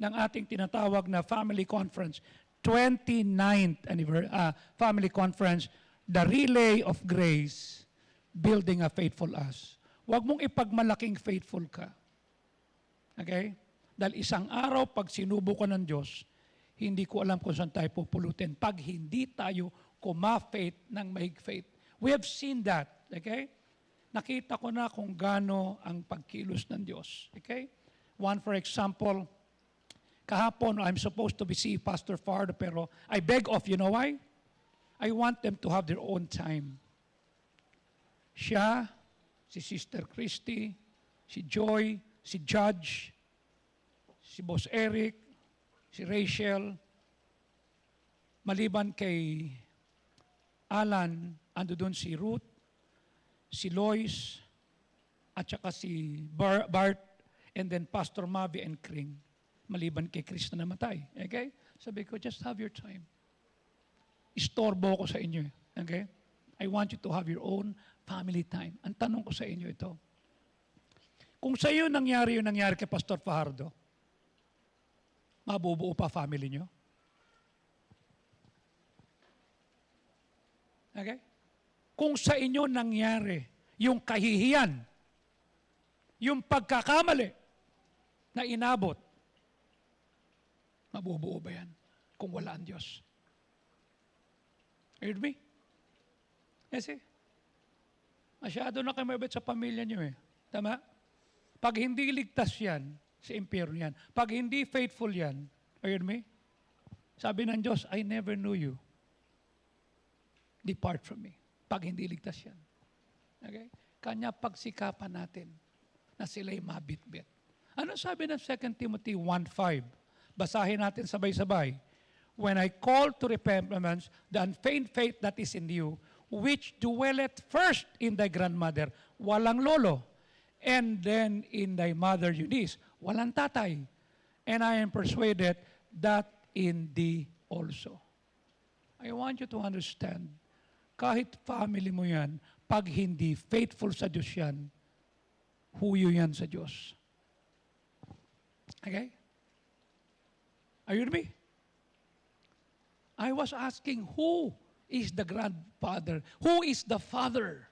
ng ating tinatawag na family conference, 29th family conference, The Relay of Grace, Building a Faithful Us. Huwag mong ipagmalaking faithful ka. Okay? Dahil isang araw, pag sinubo ka ng Diyos, hindi ko alam kung saan tayo pupulutin pag hindi tayo kuma-faith ng mahig-faith. We have seen that. Okay? Nakita ko na kung gaano ang pagkilos ng Diyos. Okay? One, for example, kahapon, I'm supposed to be see Pastor Fardo, pero I beg off. You know why? I want them to have their own time. Siya, si Sister Christy, si Joy, si Judge, si Boss Eric, si Rachel, maliban kay Alan, ando doon si Ruth, si Lois, at saka si Bart, and then Pastor Mavi and Kring, maliban kay Chris na namatay. Okay? Sabi ko, just have your time. Istorbo ko sa inyo. Okay? I want you to have your own family time. Ang tanong ko sa inyo ito, kung sa iyo nangyari yung nangyari kay Pastor Fajardo, mabubuo pa family nyo? Okay? Kung sa inyo nangyari yung kahihiyan, yung pagkakamali na inabot, mabubuo ba yan kung wala ang Diyos? Heard me? Kasi, masyado na kayo mabait sa pamilya nyo eh. Tama? Pag hindi ligtas yan, sa impyerno yan. Pag hindi faithful yan, heard me? Sabi ng Diyos, I never knew you. Depart from me. Pag hindi ligtas yan. Okay? Kanya pagsikapan natin na sila'y mabitbit. Ano sabi ng 2 Timothy 1:5? Basahin natin sabay-sabay. When I call to repentance the unfeigned faith that is in you, which dwelleth first in thy grandmother, walang lolo, and then in thy mother Eunice, walang tatay. And I am persuaded that in thee also. I want you to understand, kahit family mo yan, pag hindi faithful sa Diyos yan, huyo yan sa Diyos. Okay? Are you with me? I was asking, who is the grandfather? Who is the father?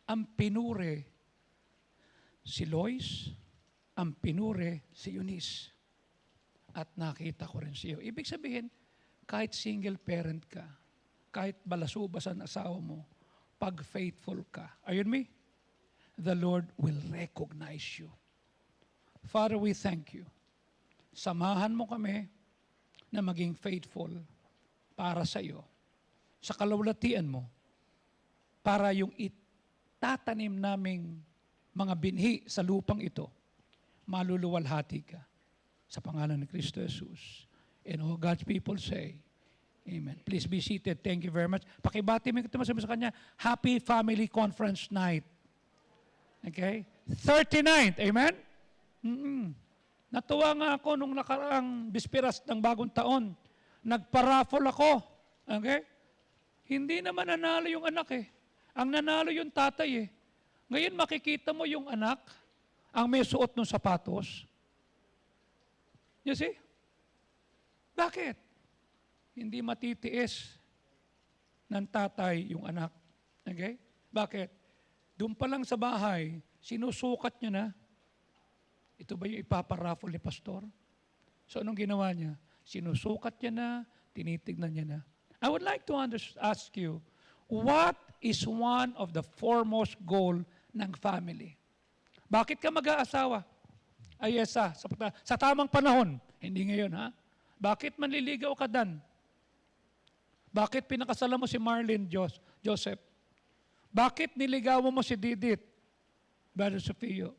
Ang pinure si Lois, ang pinure si Eunice. At nakita ko rin siya. Ibig sabihin, kahit single parent ka, kahit balasubas ang asawa mo, pag faithful ka, are you with me? The Lord will recognize you. Father, we thank you. Samahan mo kami na maging faithful para sa iyo, sa kalawalatian mo, para yung itatanim naming mga binhi sa lupang ito, maluluwalhati ka sa pangalan ni Kristo Jesus. And all God's people say, Amen. Please be seated. Thank you very much. Pakibati mo ito masabi sa kanya, Happy Family Conference Night. Okay? 39th. Amen? Natuwa nga ako nung nakaraang bispiras ng bagong taon. Nagpa-raffle ako. Okay? Hindi naman nanalo yung anak eh. Ang nanalo yung tatay eh. Ngayon makikita mo yung anak, ang may suot ng sapatos. You see? Bakit? Hindi matitiis ng tatay yung anak. Okay? Bakit? Doon pa lang sa bahay, sinusukat niya na. Ito ba yung ipaparaffle ni pastor? So anong ginawa niya? Sinusukat niya na, tinitignan niya na. I would like to ask you, what is one of the foremost goal ng family? Bakit ka mag-aasawa? Ay, yes, sa tamang panahon. Hindi ngayon, ha? Bakit manliligaw ka dan? Bakit pinakasalan mo si Marlene Joseph? Bakit niligawan mo si Didit? Brother Sofio,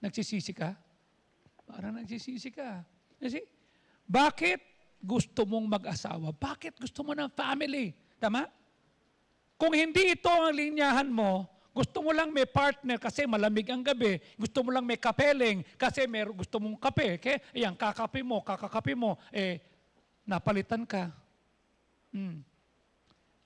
nagsisisi ka? Parang nagsisisi ka. Kasi, bakit gusto mong mag-asawa? Bakit gusto mo ng family? Tama? Kung hindi ito ang linyahan mo, gusto mo lang may partner kasi malamig ang gabi. Gusto mo lang may kapeling kasi gusto mong kape. Okay? Ayan, kakakape mo, napalitan ka.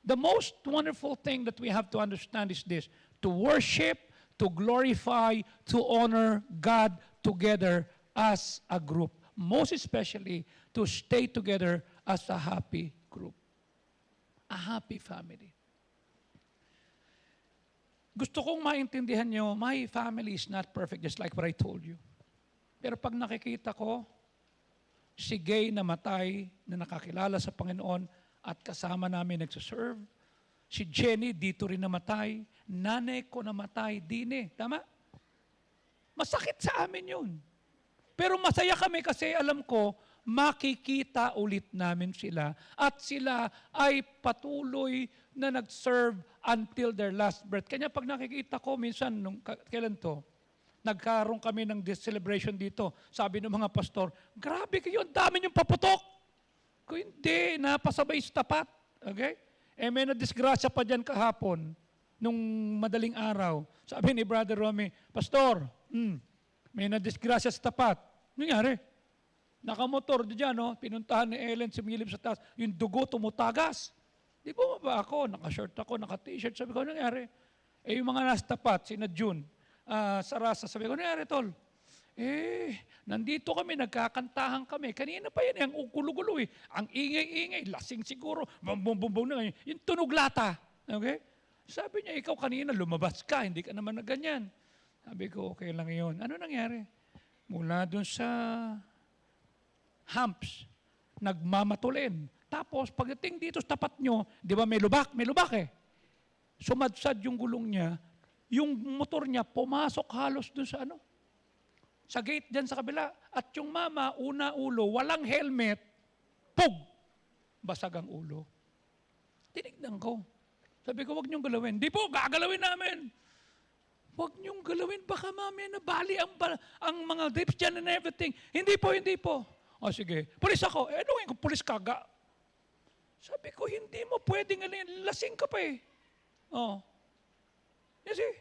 The most wonderful thing that we have to understand is this: to worship, to glorify, to honor God together as a group. Most especially, to stay together as a happy group. A happy family. Gusto kong maintindihan nyo, my family is not perfect, just like what I told you. Pero pag nakikita ko, si Gay namatay na nakakilala sa Panginoon at kasama namin nagsaserve, si Jenny dito rin namatay, nanay ko namatay din eh. Tama? Masakit sa amin yun. Pero masaya kami kasi alam ko, makikita ulit namin sila at sila ay patuloy na nag-serve until their last breath. Kanya pag nakikita ko minsan, kailan to? Nagkaroon kami ng celebration dito. Sabi ng mga pastor, grabe kayo, ang dami niyong paputok. Kung hindi, napasabay sa tapat. Okay? Eh may nadisgrasya pa dyan kahapon, nung madaling araw. Sabi ni Brother Romy, Pastor, may nadisgrasya sa tapat. Nangyari? Nakamotor dyan, no? Pinuntahan ni Ellen, sumilip sa taas, yung dugo tumutagas. Di bumaba ako, naka-shirt ako, naka-t-shirt. Sabi ko, nangyari? Eh, yung mga nasa tapat, sina June, Sarasa, sabi ko, nangyari, tol? Eh, nandito kami, nagkakantahan kami. Kanina pa yan, ang gulo-gulo eh. Ang ingay-ingay, lasing siguro, bum-bum-bum na ngayon. Yung tunog lata. Okay? Sabi niya, ikaw kanina, lumabas ka, hindi ka naman na ganyan. Sabi ko, okay lang yun. Ano nangyari? Mula dun sa humps, nagmamatulin. Tapos, pagdating dito sa tapat nyo, di ba may lubak? May lubak eh. Sumadsad yung gulong niya, yung motor niya, pumasok halos dun sa sa gate dyan sa kabila. At yung mama, una ulo, walang helmet, pug! Basag ang ulo. Tinignan ko. Sabi ko, wag niyong galawin. Di po, gagalawin namin. Wag niyong galawin, baka mamaya nabali ang mga drips dyan and everything. Hindi po, hindi po. O sige, pulis ako. Eh, ano yung pulis kaga? Sabi ko, hindi mo pwedeng lasing ka pa eh. Oh. Yes eh.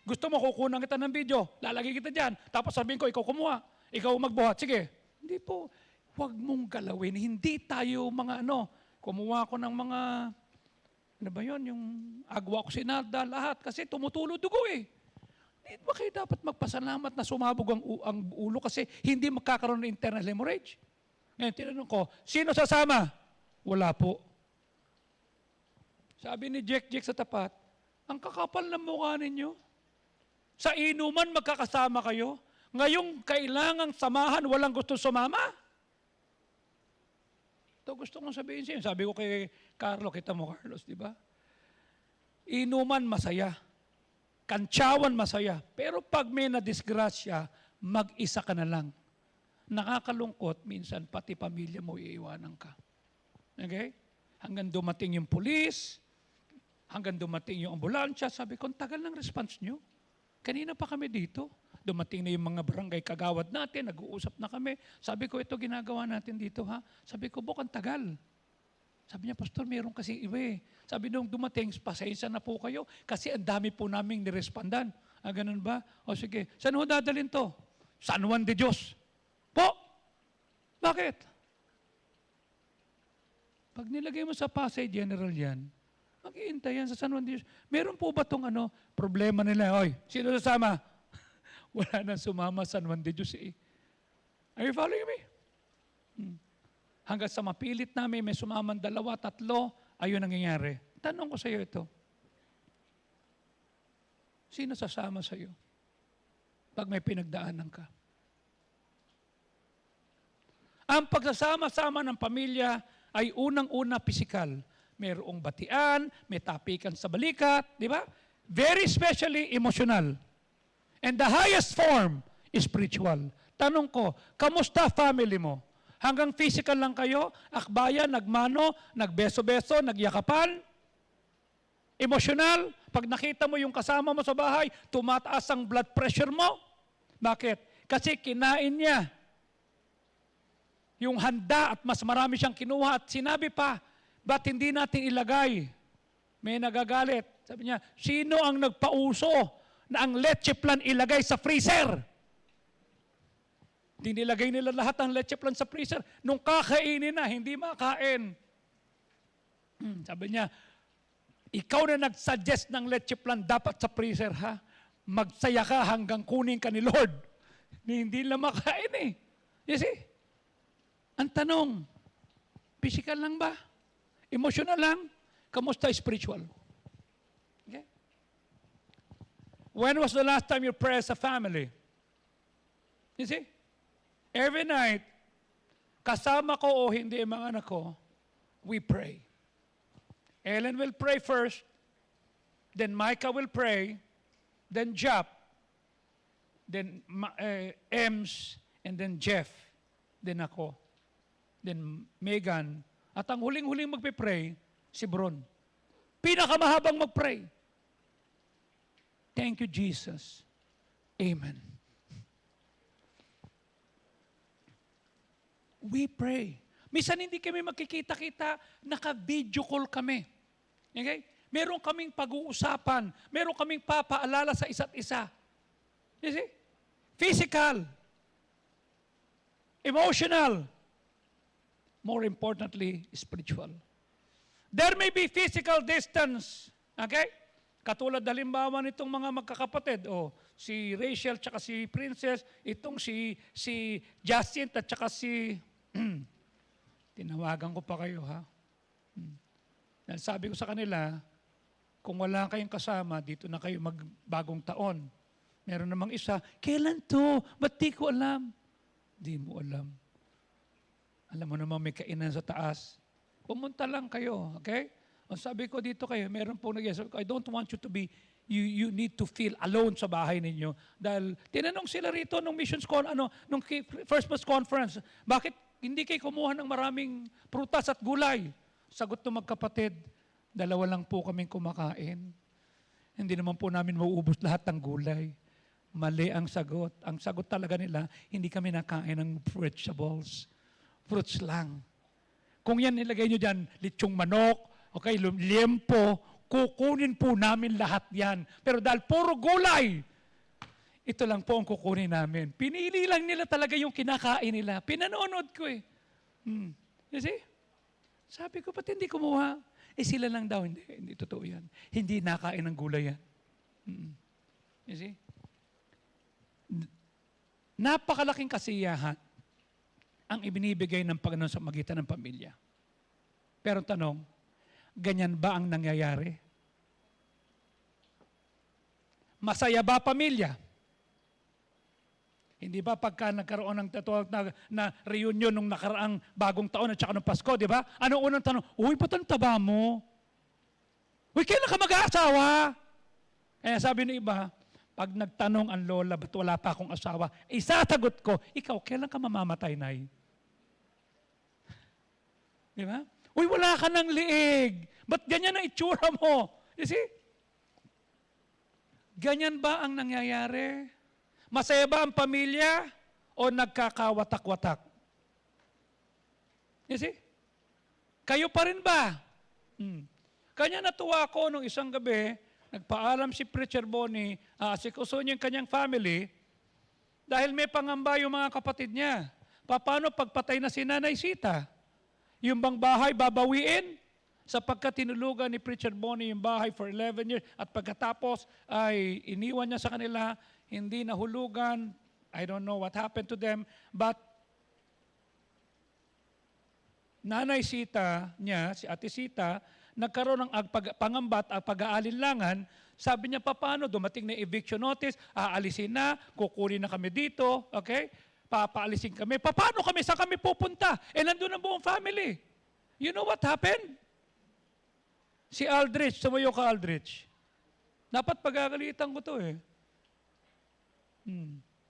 Gusto mo, kukunan kita ng video. Lalagay kita dyan. Tapos sabihin ko, ikaw kumuha. Ikaw magbuhat. Sige. Hindi po. Huwag mong galawin. Hindi tayo mga kumuha ko ng mga, ano ba yun, yung agwa ko sinada, lahat. Kasi tumutulo dugo eh. Hindi ba kayo dapat magpasalamat na sumabog ang ulo kasi hindi magkakaroon ng internal hemorrhage? Ngayon, tinanong ko, sino sasama? Wala po. Sabi ni Jack sa tapat, ang kakapal ng mukha ninyo. Sa inuman magkakasama kayo. Ngayong kailangang samahan, walang gusto sumama. Ito gusto kong sabihin siya. Sabi ko kay Carlo, kita mo Carlos, di ba? Inuman masaya. Kantsawan masaya. Pero pag may nadisgrasya, mag-isa ka na lang. Nakakalungkot, minsan pati pamilya mo iiwanan ka. Okay? Hanggang dumating yung pulis, hanggang dumating yung ambulansya, sabi ko, tagal ng response nyo. Kanina pa kami dito. Dumating na yung mga barangay kagawad natin, nag-uusap na kami. Sabi ko, ito ginagawa natin dito ha. Sabi ko, bukang tagal. Sabi niya, Pastor, meron kasi iba eh. Sabi nung dumating, pasensya na po kayo kasi ang dami po naming nirespondan. Ganun ba? O sige, saan ho dadalhin to? San Juan de Dios. Po! Bakit? Pag nilagay mo sa Pasay General yan, mag-iintay yan sa San Juan de Dios. Meron po ba itong problema nila? Oy, sino sasama? Wala nang sumama San Juan de Dios eh. Are you following me? Hanggang sa mapilit namin, may sumaman 2, 3, ayun nangyayari. Tanong ko sa iyo ito. Sino sasama sa iyo pag may pinagdaanan ka? Ang pagsasama-sama ng pamilya ay unang-una pisikal. Mayroong batian, may tapikan sa balikat, di ba? Very especially emotional. And the highest form is spiritual. Tanong ko, kamusta family mo? Hanggang physical lang kayo, akbayan, nagmano, nagbeso-beso, nagyakapan. Emotional, pag nakita mo yung kasama mo sa bahay, tumataas ang blood pressure mo. Bakit? Kasi kinain niya yung handa at mas marami siyang kinuha at sinabi pa, ba't hindi natin ilagay? May nagagalit. Sabi niya, sino ang nagpauso na ang leche plan ilagay sa freezer? Dinilagay nila lahat ng leche plan sa freezer. Nung kakainin na, hindi makain. Sabi niya, ikaw na nag-suggest ng leche plan dapat sa freezer, ha? Magsaya ka hanggang kunin ka ni Lord. Hindi lang makain eh. You see? Ang tanong, physical lang ba? Emotional lang? Kamusta spiritual? Okay? When was the last time you prayed as a family? You see? Every night, kasama ko o hindi ang mga anak ko, we pray. Ellen will pray first, then Micah will pray, then Jap, then Ems, and then Jeff, then ako, then Megan, at ang huling-huling magpipray, si Bron. Pinakamahabang magpray. Thank you, Jesus. Amen. We pray. Minsan hindi kami magkikita-kita, naka-video call kami. Okay? Meron kaming pag-uusapan, meron kaming papaalala sa isa't isa. You see? Physical, emotional, more importantly, spiritual. There may be physical distance. Okay? Katulad halimbawa nitong mga magkakapatid, si Rachel at si Princess, itong si Jacinth at si tinawagan ko pa kayo, ha? Dahil sabi ko sa kanila, kung wala kayong kasama, dito na kayo magbagong taon. Meron namang isa, kailan to? Ba't di ko alam? Di mo alam. Alam mo naman may kainan sa taas. Pumunta lang kayo, okay? Ang sabi ko dito kayo, meron pong nag-yes, I don't want you to be, you need to feel alone sa bahay ninyo. Dahil tinanong sila rito nung missions nung first bus conference, bakit hindi kayo kumuha ng maraming prutas at gulay? Sagot ng magkapatid, 2 lang po kaming kumakain. Hindi naman po namin mauubos lahat ng gulay. Mali ang sagot. Ang sagot talaga nila, hindi kami nakain ng vegetables. Fruits lang. Kung yan nilagay nyo dyan, litsong manok, okay, liempo, kukunin po namin lahat yan. Pero dahil puro gulay, ito lang po ang kukunin namin. Pinili lang nila talaga yung kinakain nila. Pinanonood ko eh. You see? Sabi ko, ba't hindi kumuha? Sila lang daw. Hindi totoo yan. Hindi nakain ng gulay yan. You see? Napakalaking kasiyahan ang ibinibigay ng Panginoon sa magitan ng pamilya. Pero tanong, ganyan ba ang nangyayari? Masaya ba pamilya? Hindi ba pagka nagkaroon ng na reunion nung nakaraang bagong taon at saka ng Pasko, di ba? Ano unang tanong? Uy, ba't ang taba mo? Uy, kailan ka mag-aasawa? Kaya sabi ng iba, pag nagtanong ang lola, ba't wala pa akong asawa? Isasagot ko, ikaw, kailan ka mamamatay, Nay? Di ba? Uy, wala ka ng liig. Ba't ganyan ang itsura mo? You see? Ganyan ba ang nangyayari? Masaya ba ang pamilya o nagkakawatak-watak? You see? Kayo pa rin ba? Kanya natuwa ko nung isang gabi, nagpaalam si Preacher Bonnie, asikuso niya yung kanyang family, dahil may pangamba yung mga kapatid niya. Paano pagpatay na si Nanay Sita? Yung bang bahay babawiin? Sapagkat tinulugan ni Preacher Bonnie yung bahay for 11 years at pagkatapos ay iniwan niya sa kanila, hindi nahulugan. I don't know what happened to them, but Nanay Sita niya, si Ate Sita, nagkaroon ng pangambat at pag-aalinlangan. Sabi niya, paano? Dumating na eviction notice, aalisin na, kukunin na kami dito, okay? Papaalisin kami. Paano kami? Saan kami pupunta? Nandun ang buong family. You know what happened? Si Aldrich, sumayo ka Aldrich. Dapat pagagalitan ko to eh.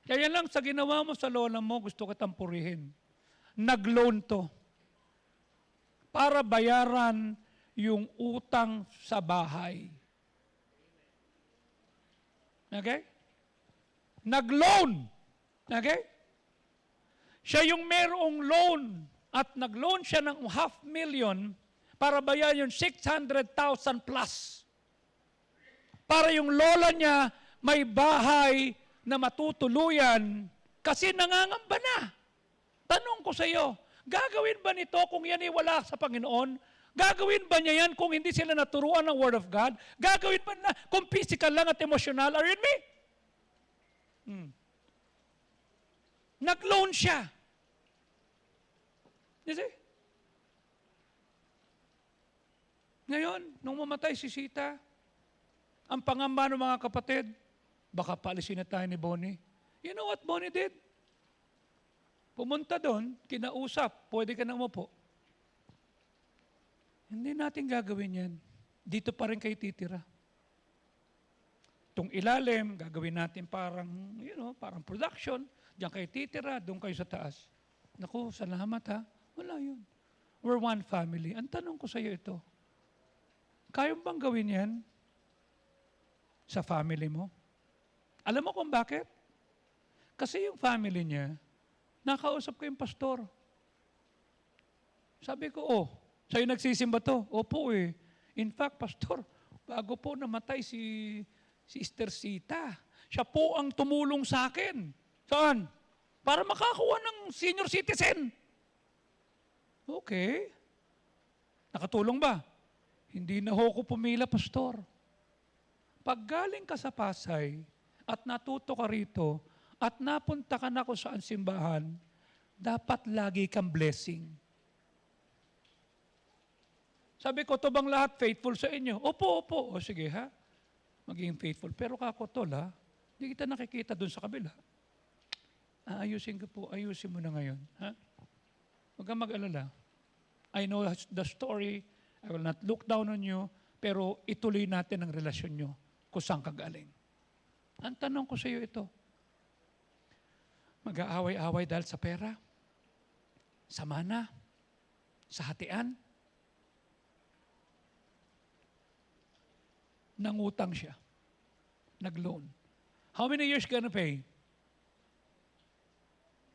Kaya lang sa ginawa mo sa lola mo, gusto kitang purihin. Nag-loan to para bayaran yung utang sa bahay. Okay? Nag-loan. Okay? Siya yung merong loan at nag-loan siya ng 500,000 para bayaran yung 600,000 plus. Para yung lola niya may bahay na matutuluyan kasi nangangamba na. Tanong ko sa iyo, gagawin ba nito kung yan ay wala sa Panginoon? Gagawin ba niya yan kung hindi sila naturuan ng Word of God? Gagawin ba na kung physical lang at emotional? Are you with me? Nag-loan siya. You see? Ngayon, nung mamatay si Sita, ang pangamba ng mga kapatid, baka paalisin na tayo ni Bonnie. You know what Bonnie did? Pumunta doon, kinausap, pwede ka na umupo. Hindi natin gagawin yan. Dito pa rin kayo titira. Itong ilalim, gagawin natin parang, parang production. Diyan kayo titira, doon kayo sa taas. Naku, salamat ha. Wala yun. We're one family. Ang tanong ko sa iyo ito, kaya mo bang gawin yan sa family mo? Alam mo kung bakit? Kasi yung family niya, nakausap ko yung pastor. Sabi ko, sa'yo nagsisimba to? Opo eh. In fact, pastor, bago po namatay si Sister Sita, siya po ang tumulong sa akin. Saan? Para makakuha ng senior citizen. Okay. Nakatulong ba? Hindi na ho ko pumila, pastor. Pag galing ka sa Pasay at natuto ka rito at napunta ka na kung saan simbahan, dapat lagi kang blessing. Sabi ko, to bang lahat faithful sa inyo? Opo, opo. O sige ha, maging faithful. Pero kako tol ha, hindi kita nakikita dun sa kabila. Ayusin ko po, ayusin mo na ngayon. Ha? Huwag kang mag-alala. I know the story, I will not look down on you, pero ituloy natin ang relasyon nyo kung saan ka galing. Ang tanong ko sa iyo ito, mag-aaway-away dahil sa pera? Sa mana? Sa hatian? Nangutang siya. Nag-loan. How many years ka na pay?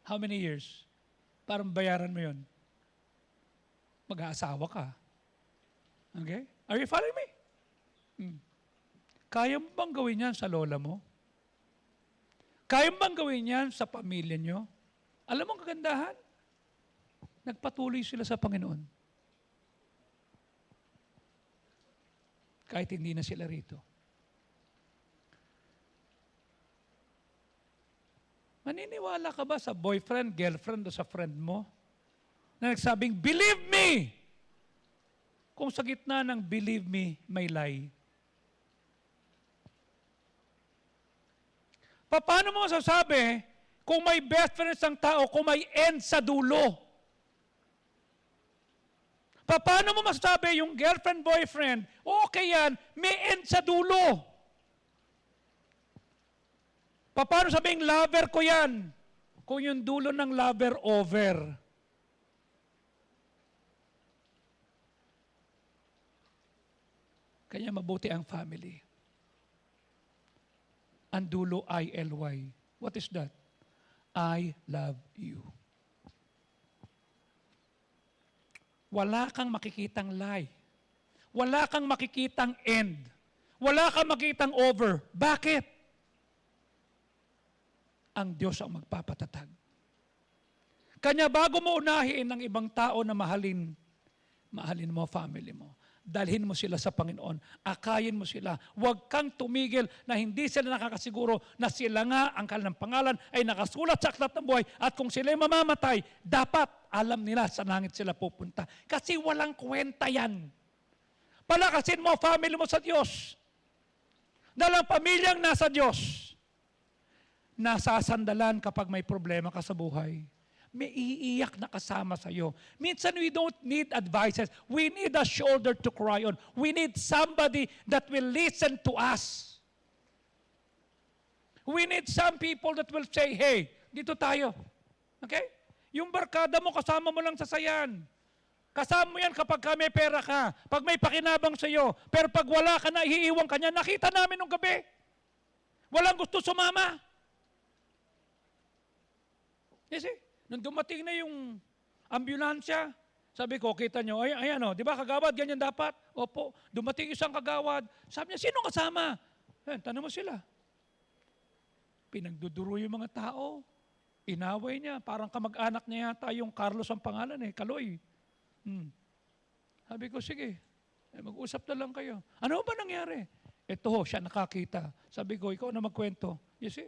How many years? Para bayaran mo yun. Mag-aasawa ka. Okay? Are you following me? Kaya mo bang gawin yan sa lola mo? Kaya mo bang gawin yan sa pamilya nyo? Alam mo ang kagandahan? Nagpatuloy sila sa Panginoon. Kahit hindi na sila rito. Maniniwala ka ba sa boyfriend, girlfriend o sa friend mo na nagsabing, believe me! Kung sa gitna ng believe me, may lie. Paano mo masasabi kung may best friend isang tao, kung may end sa dulo? Paano mo masasabi yung girlfriend, boyfriend, okay yan, may end sa dulo? Paano sabing lover ko yan? Kung yung dulo ng lover over. Kaya mabuti ang family. Ang dulo I-L-Y. What is that? I love you. Wala kang makikitang lie. Wala kang makikitang end. Wala kang makikitang over. Bakit? Ang Diyos ang magpapatatag. Kanya bago mo unahin ng ibang tao na mahalin mo family mo. Dalhin mo sila sa Panginoon. Akayin mo sila. Huwag kang tumigil na hindi sila nakakasiguro na sila nga ang kanilang pangalan ay nakasulat sa aklat ng buhay at kung sila'y mamamatay, dapat alam nila sa langit sila pupunta. Kasi walang kwenta yan. Palakasin mo family mo sa Diyos. Dahil ang pamilyang nasa Diyos, nasasandalan kapag may problema ka sa buhay. May iiyak na kasama sa iyo. Minsan we don't need advices. We need a shoulder to cry on. We need somebody that will listen to us. We need some people that will say, hey, dito tayo. Okay? Yung barkada mo, kasama mo lang sa sayan. Kasama mo yan kapag may pera ka, pag may pakinabang sa iyo. Pero pag wala ka na, iiwan ka niya. Nakita namin nung gabi. Walang gusto sumama. You see? Nung dumating na yung ambulansya, sabi ko, kita nyo, ayan o, di ba kagawad, ganyan dapat? Opo, dumating isang kagawad. Sabi niya, sino kasama? Tanong mo sila. Pinagduduro yung mga tao. Inaway niya, parang kamag-anak niya yata yung Carlos ang pangalan Kaloy. Sabi ko, sige, mag-usap na lang kayo. Ano ba nangyari? Ito ho, siya nakakita. Sabi ko, ikaw na magkwento. You see?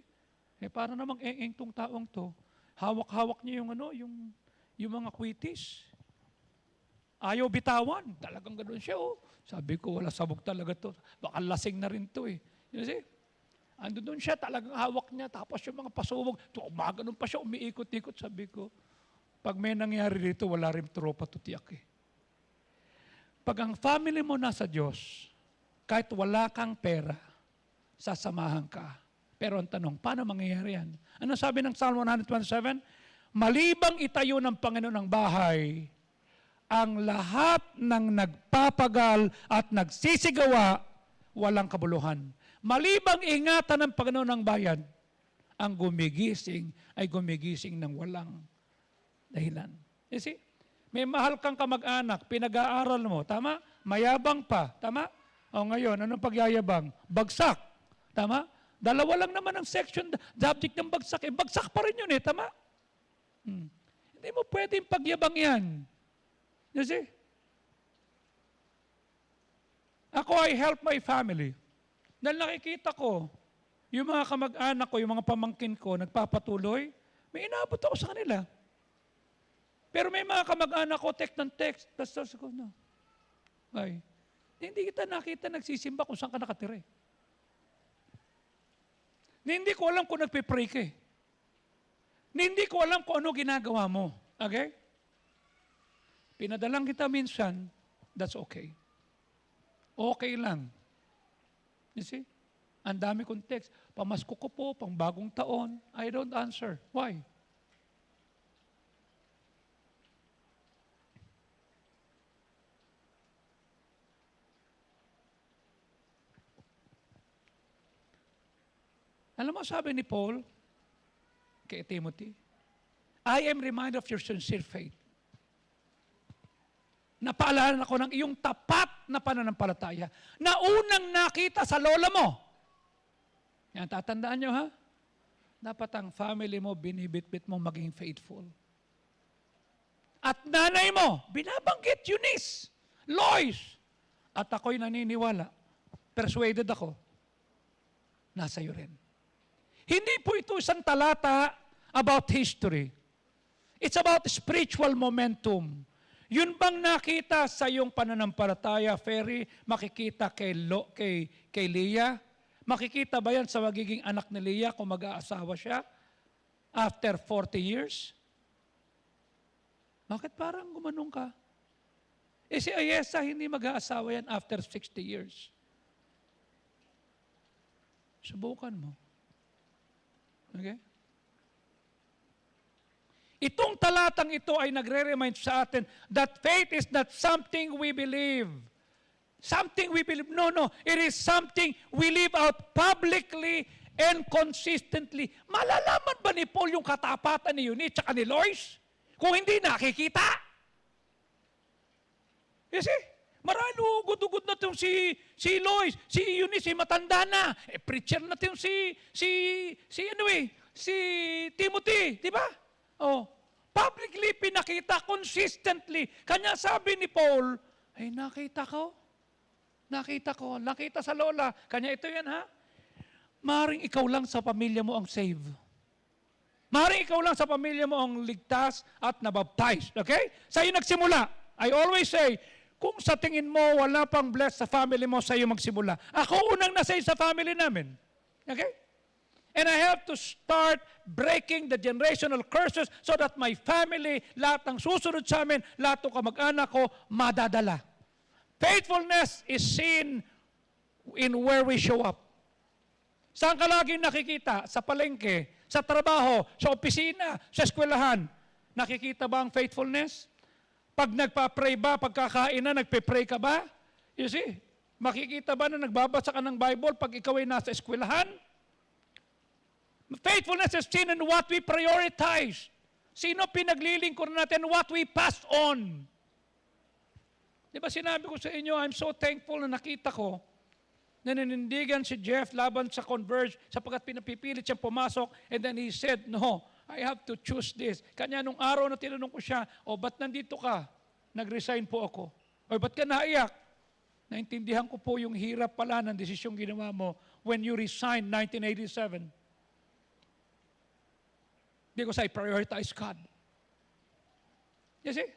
Para namang eng-eng tong taong to. Hawak-hawak niya yung yung mga kwitis. Ayaw bitawan. Talagang gano'n siya, oh. Sabi ko, wala sabog talaga to. Baka lasing na rin to, eh. You see? Ando doon siya, talagang hawak niya. Tapos yung mga pasubog, ganun pa siya, umiikot-ikot. Sabi ko, pag may nangyari dito, wala rin tropa to tiyak, eh. Pag ang family mo nasa Diyos, kahit wala kang pera, sasamahan ka. Pero ang tanong, paano mangyayari yan? Ano sabi ng Psalm 127? Malibang itayo ng Panginoon ang bahay, ang lahat ng nagpapagal at nagsisigawa, walang kabuluhan. Malibang ingatan ng Panginoon ng bayan, ang gumigising ay gumigising ng walang dahilan. You see? May mahal kang kamag-anak, pinag-aaral mo, tama? Mayabang pa, tama? O ngayon, anong pagyayabang? Bagsak, tama? Dalawa lang naman ang section, subject ng bagsak, bagsak pa rin yun, tama? Hindi mo pwedeng pagyabang yan. You see? Ako, I help my family. Dahil nakikita ko, yung mga kamag-anak ko, yung mga pamangkin ko, nagpapatuloy, may inaabot ako sa kanila. Pero may mga kamag-anak ko, text ng text, tapos ko, no. Ay, hindi kita nakita nagsisimba kung saan ka nakatira. Hindi ko alam kung nagpipray ka. Hindi ko alam kung ano ginagawa mo. Okay? Pinadalang kita minsan, that's okay. Okay lang. You see? Ang dami kong text. Pamasko ko po, pang bagong taon, I don't answer. Why? Alam mo, sabi ni Paul kay Timothy, I am reminded of your sincere faith. Napaalalan ako ng iyong tapat na pananampalataya na unang nakita sa lola mo. Yan, tatandaan nyo, ha? Dapat ang family mo, binibit-bit mo maging faithful. At nanay mo, binabanggit, Eunice, Lois. At ako'y naniniwala, persuaded ako, nasa iyo rin. Hindi po ito isang talata about history. It's about spiritual momentum. Yun bang nakita sa iyong pananampalataya, Ferry, makikita kay Leah? Makikita ba yan sa magiging anak ni Leah kung mag-aasawa siya after 40 years? Bakit parang gumanong ka? Si Ayesa, hindi mag-aasawa yan after 60 years. Subukan mo. Okay? Itong talatang ito ay nagre-remind sa atin that faith is not something we believe. Something we believe. No. It is something we live out publicly and consistently. Malalaman ba ni Paul yung katapatan ni Eunice at ni Lois? Kung hindi nakikita. You see? Maralo, ugod-ugod na itong si Lois, si Eunice, matanda na. Preacher na itong si Timothy, di ba? Oh, publicly pinakita, consistently. Kanya sabi ni Paul, ay nakita ko, nakita sa lola. Kanya ito yan, ha? Maring ikaw lang sa pamilya mo ang save. Maring ikaw lang sa pamilya mo ang ligtas at nabaptize. Okay? Sa'yo nagsimula. I always say, kung sa tingin mo wala pang blessed sa family mo, sa'yo magsimula. Ako unang nasay sa family namin. Okay? And I have to start breaking the generational curses so that my family, lahat ng susunod sa amin, lahat ng kamag-anak ko, madadala. Faithfulness is seen in where we show up. Saan ka laging nakikita? Sa palengke, sa trabaho, sa opisina, sa eskwelahan. Nakikita ba ang faithfulness? Pag nagpa-pray ba, pagkakain na, nagpe-pray ka ba? You see, makikita ba na nagbabasa ka ng Bible pag ikaw ay nasa eskwelahan? Faithfulness is seen in what we prioritize. Sino pinaglilingkuran natin, what we pass on. Di ba sinabi ko sa inyo, I'm so thankful na nakita ko na nanindigan si Jeff laban sa Converge sapagkat pinapipilit siyang pumasok and then he said, no, I have to choose this. Kanya nung araw na tinanong ko siya, ba't nandito ka? Nag-resign po ako. Ba't ka naiyak? Naintindihan ko po yung hirap pala ng desisyong ginawa mo when you resigned 1987. Because I prioritize God. You see?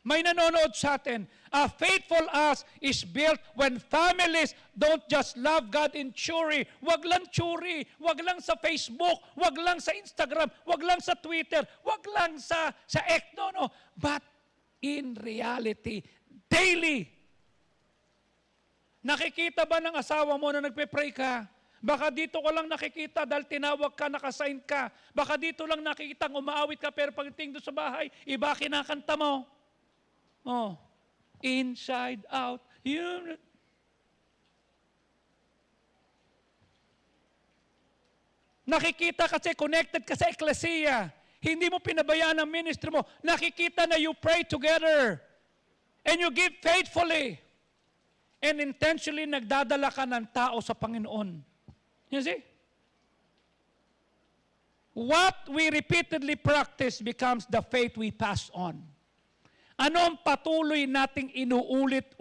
May nanonood sa atin. A faithful us is built when families don't just love God in theory. Wag lang theory. Wag lang sa Facebook. Wag lang sa Instagram. Wag lang sa Twitter. Wag lang sa X. No. But in reality, daily. Nakikita ba ng asawa mo na nagpe-pray ka? Baka dito ko lang nakikita dahil tinawag ka, nakasign ka. Baka dito lang nakikita umaawit ka, pero pagdating doon sa bahay, iba kinakanta mo. Oh, inside out. Nakikita kasi connected ka sa eklesiya. Hindi mo pinabayaan ang ministry mo. Nakikita na you pray together. And you give faithfully. And intentionally nagdadala ka ng tao sa Panginoon. You see? What we repeatedly practice becomes the faith we pass on. Ano ang patuloy nating inuulit?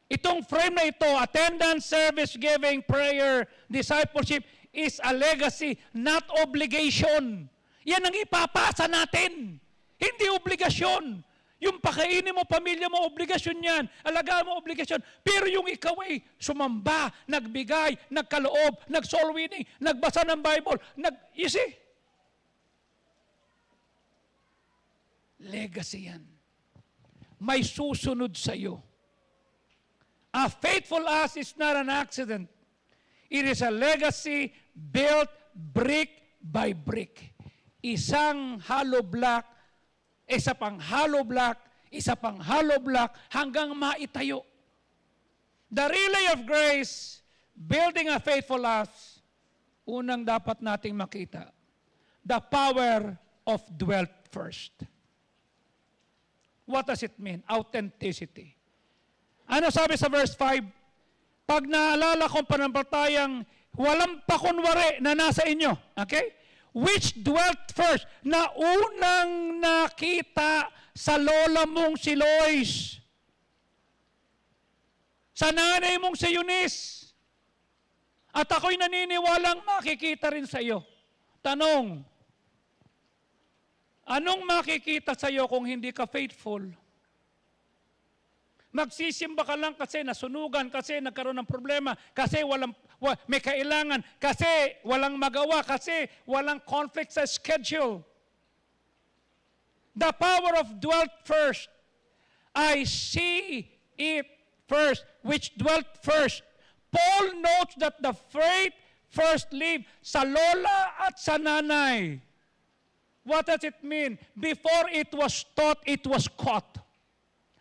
Itong frame na ito, attendance, service, giving, prayer, discipleship, is a legacy, not obligation. Yan ang ipapasa natin. Hindi obligasyon. Yung pakainin mo, pamilya mo, obligasyon yan. Alagaan mo, obligasyon. Pero yung ikaw ay sumamba, nagbigay, nagkaloob, nag-soul winning, nagbasa ng Bible, you see? Legacy yan. May susunod sa iyo. A faithful us is not an accident. It is a legacy built brick by brick. Isang hollow block, isa pang hollow block, isa pang hollow block, hanggang maitayo. The relay of grace, building a faithful us, unang dapat nating makita, the power of dwelt first. What does it mean? Authenticity. Ano sabi sa verse 5? Pag naalala kong panampalatayang walang pakunwari na nasa inyo, okay? Which dwelt first, na unang nakita sa lola mong si Lois, sa nanay mong si Eunice, at ako'y naniniwalang makikita rin sa iyo. Tanong, anong makikita sa iyo kung hindi ka faithful? Magsisimba ka lang kasi nasunugan, kasi nagkaroon ng problema, kasi may kailangan, kasi walang magawa, kasi walang conflict sa schedule. The power of dwelt first. I see it first, which dwelt first. Paul notes that the faith first lived sa lola at sa nanay. What does it mean? Before it was taught, it was caught.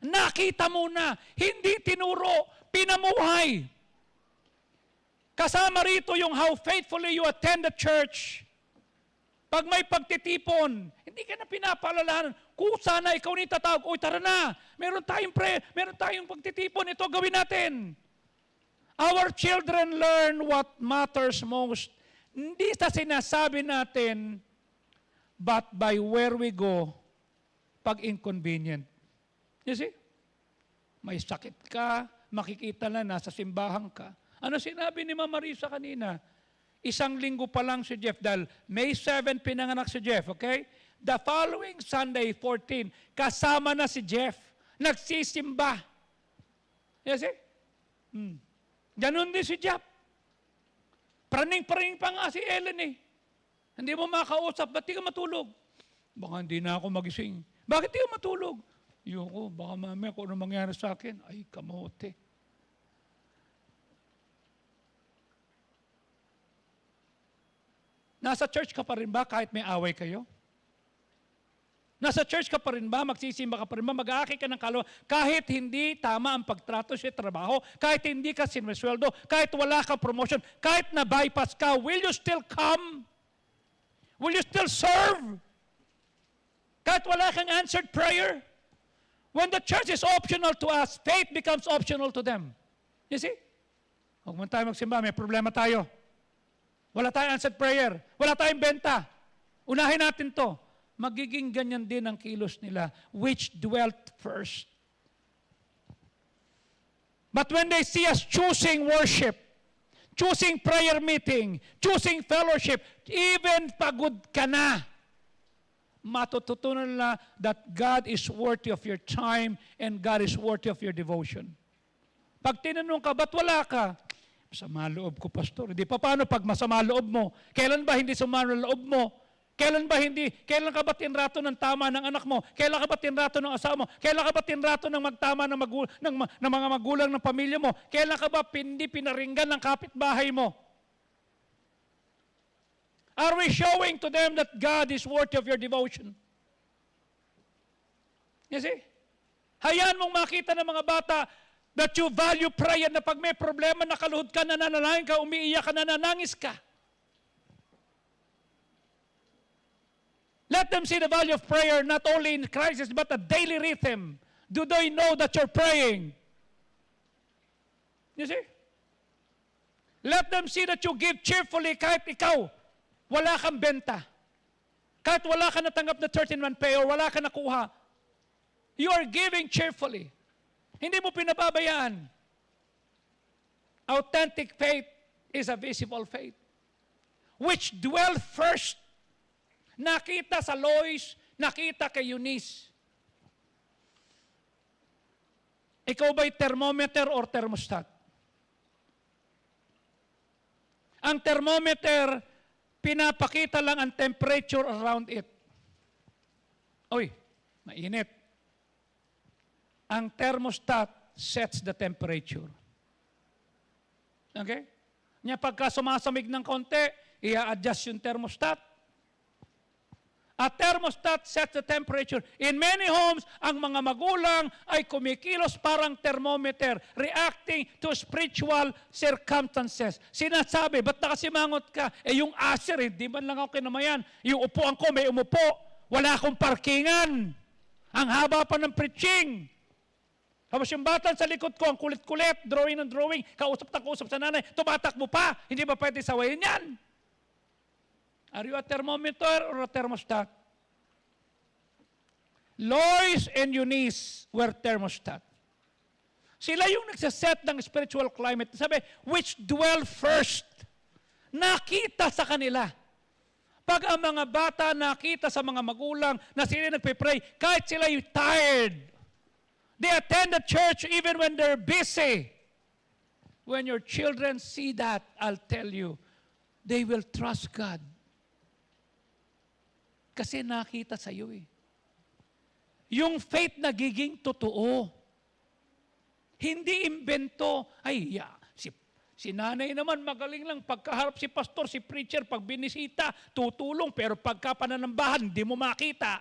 Nakita muna, hindi tinuro, pinamuhay. Kasama rito yung how faithfully you attend the church. Pag may pagtitipon, hindi ka na pinapaalalahanan. Kung sana ikaw ni tatawag, uy, tara na, meron tayong prayer, meron tayong pagtitipon, ito gawin natin. Our children learn what matters most. Hindi sa sinasabi natin, but by where we go, pag inconvenient. You see? May sakit ka, makikita na nasa simbahan ka. Ano sinabi ni Mama Marisa kanina? Isang linggo pa lang si Jeff dahil May 7 pinanganak si Jeff, okay? The following Sunday, 14, kasama na si Jeff. Nagsisimba. You see? Ganun din si Jeff. Praning-praning pa nga si Ellen eh. Hindi mo makausap, ba't di ka matulog? Baka hindi na ako magising. Bakit di ka matulog? Yoko, baka mamaya kung ano mangyari sa akin, ay kamote. Nasa church ka pa rin ba kahit may away kayo? Nasa church ka pa rin ba? Magsisimba ka pa rin ba? Mag-aaki ka ng kaluluwa kahit hindi tama ang pagtrato sa trabaho, kahit hindi ka sinwesweldo, kahit wala kang promotion, kahit na-bypass ka, will you still come? Will you still serve? Kahit wala kang answered prayer? When the church is optional to us, faith becomes optional to them. You see? Huwag mo tayo magsimba, may problema tayo. Wala tayong answered prayer. Wala tayong benta. Unahin natin to. Magiging ganyan din ang kilos nila, which dwelt first. But when they see us choosing worship, choosing prayer meeting, choosing fellowship, even pagod ka na, matututunan na that God is worthy of your time and God is worthy of your devotion. Pag tinanong ka, ba't wala ka? Masama loob ko, pastor. Hindi pa paano pag masama loob mo? Kailan ba hindi sumama loob mo? Kailan ka ba tinrato ng tama ng anak mo? Kailan ka ba tinrato ng asawa mo? Kailan ka ba tinrato ng magtama ng mga magulang ng pamilya mo? Kailan ka ba hindi pinaringgan ng kapitbahay mo? Are we showing to them that God is worthy of your devotion? You see? Hayaan mong makita ng mga bata that you value prayer, na pag may problema, nakaluhod ka, nananalangin ka, umiiyak ka, nananangis ka. Let them see the value of prayer not only in crisis but a daily rhythm. Do they know that you're praying? You see? Let them see that you give cheerfully kahit ikaw wala kang benta. Kahit wala ka natanggap na 13-month pay or wala ka nakuha. You are giving cheerfully. Hindi mo pinababayaan. Authentic faith is a visible faith, which dwell first. Nakita sa Lois, nakita kay Eunice. Ikaw ba'y thermometer or thermostat? Ang thermometer, pinapakita lang ang temperature around it. Uy, mainit. Ang thermostat sets the temperature. Okay? Nya pagka sumasamig ng konti, i-adjust yung thermostat. A thermostat sets the temperature. In many homes, ang mga magulang ay kumikilos parang thermometer, reacting to spiritual circumstances. Sinasabi, ba't nakasimangot ka? Yung usher, hindi man lang ako kinamayan. Yung upuan ko, may umupo. Wala akong parkingan. Ang haba pa ng preaching. Tapos yung bata sa likod ko, ang kulit-kulit, drawing ng drawing, kausap sa nanay, tumatakbo pa. Hindi ba pwede sawayin yan? Are you a thermometer or a thermostat? Lois and Eunice were thermostat. Sila yung nagsaset ng spiritual climate. Sabi, which dwell first. Nakita sa kanila. Pag ang mga bata nakita sa mga magulang na sila nagpipray, kahit sila yung tired, they attend the church even when they're busy. When your children see that, I'll tell you, they will trust God. Kasi nakita sa iyo eh. Yung faith nagiging totoo. Hindi imbento. Ay, si nanay naman magaling lang. Pagkaharap si pastor, si preacher, pag binisita, tutulong. Pero pagka pananambahan, hindi mo makita.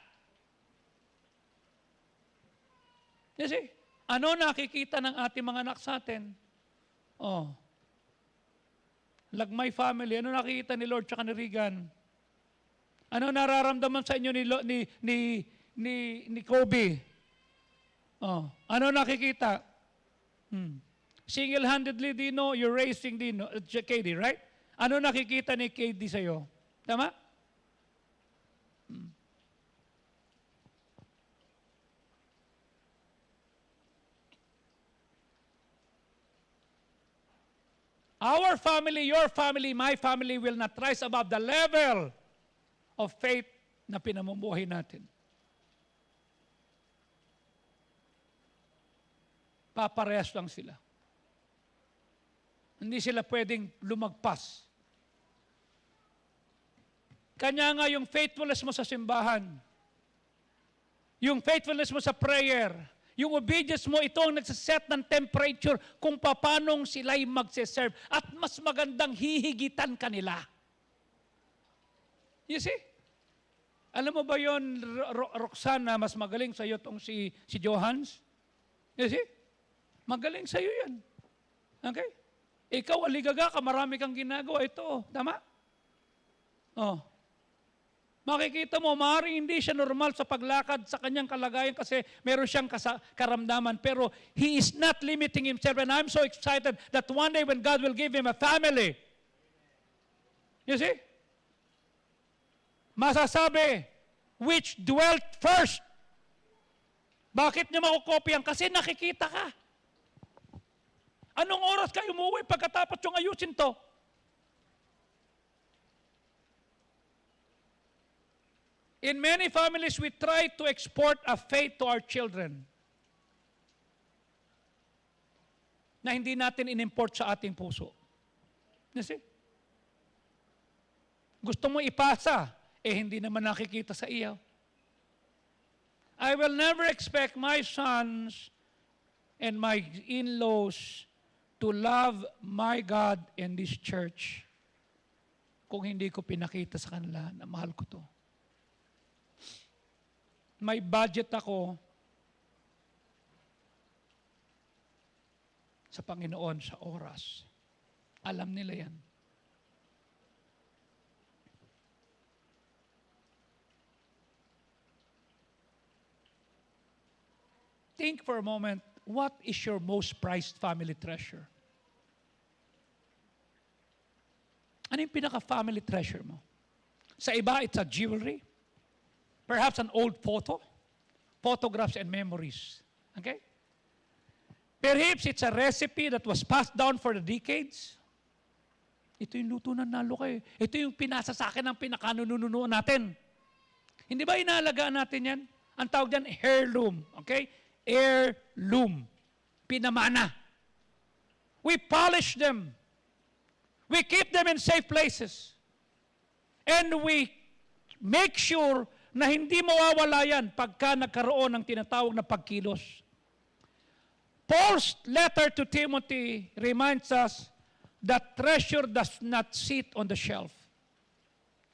You see? Ano nakikita ng ating mga anak sa atin? Oh. Like my family, ano nakikita ni Lord tsaka ni Regan? Ano nararamdaman sa inyo ni Kobe? Oh, ano nakikita? Single-handedly, Dino, you're raising Dino, KD, right? Ano nakikita ni KD sa'yo? Tama? Our family, your family, my family will not rise above the level of faith na pinamumuhay natin. Paparehas lang sila. Hindi sila pwedeng lumagpas. Kanya nga yung faithfulness mo sa simbahan, yung faithfulness mo sa prayer, yung obedience mo, ito ang nagsaset ng temperature kung paanong sila'y magsiserve at mas magandang hihigitan kanila. You see? Alam mo ba yon, Roxana, mas magaling sa iyo tong si Johans? You see? Magaling sa iyo yan. Okay? Ikaw, aligaga ka, marami kang ginagawa. Ito, tama? Oh. Makikita mo, maaaring hindi siya normal sa paglakad sa kanyang kalagayan kasi meron siyang karamdaman. Pero he is not limiting himself. And I'm so excited that one day when God will give him a family, you see? Masasabi, which dwelt first. Bakit niya makukopyan? Kasi nakikita ka. Anong oras kayo umuwi pagkatapos yung ayusin to? In many families, we try to export a faith to our children na hindi natin inimport sa ating puso. You see? Gusto mo ipasa, hindi naman nakikita sa iyo. I will never expect my sons and my in-laws to love my God and this church kung hindi ko pinakita sa kanila na mahal ko to. May budget ako sa Panginoon sa oras. Alam nila yan. Think for a moment, what is your most prized family treasure? Ano yung pinaka-family treasure mo? Sa iba, it's a jewelry. Perhaps an old photo, photographs and memories. Okay? Perhaps it's a recipe that was passed down for the decades. Ito yung luto ng nalo kayo. Ito yung pinasa sa akin ng pinakanununuan natin. Hindi ba inaalagaan natin yan? Ang tawag dyan, heirloom. Okay? Heirloom. Pinamana. We polish them. We keep them in safe places. And we make sure na hindi mawawala yan pagka nagkaroon ng tinatawag na pagkilos. Paul's letter to Timothy reminds us that treasure does not sit on the shelf.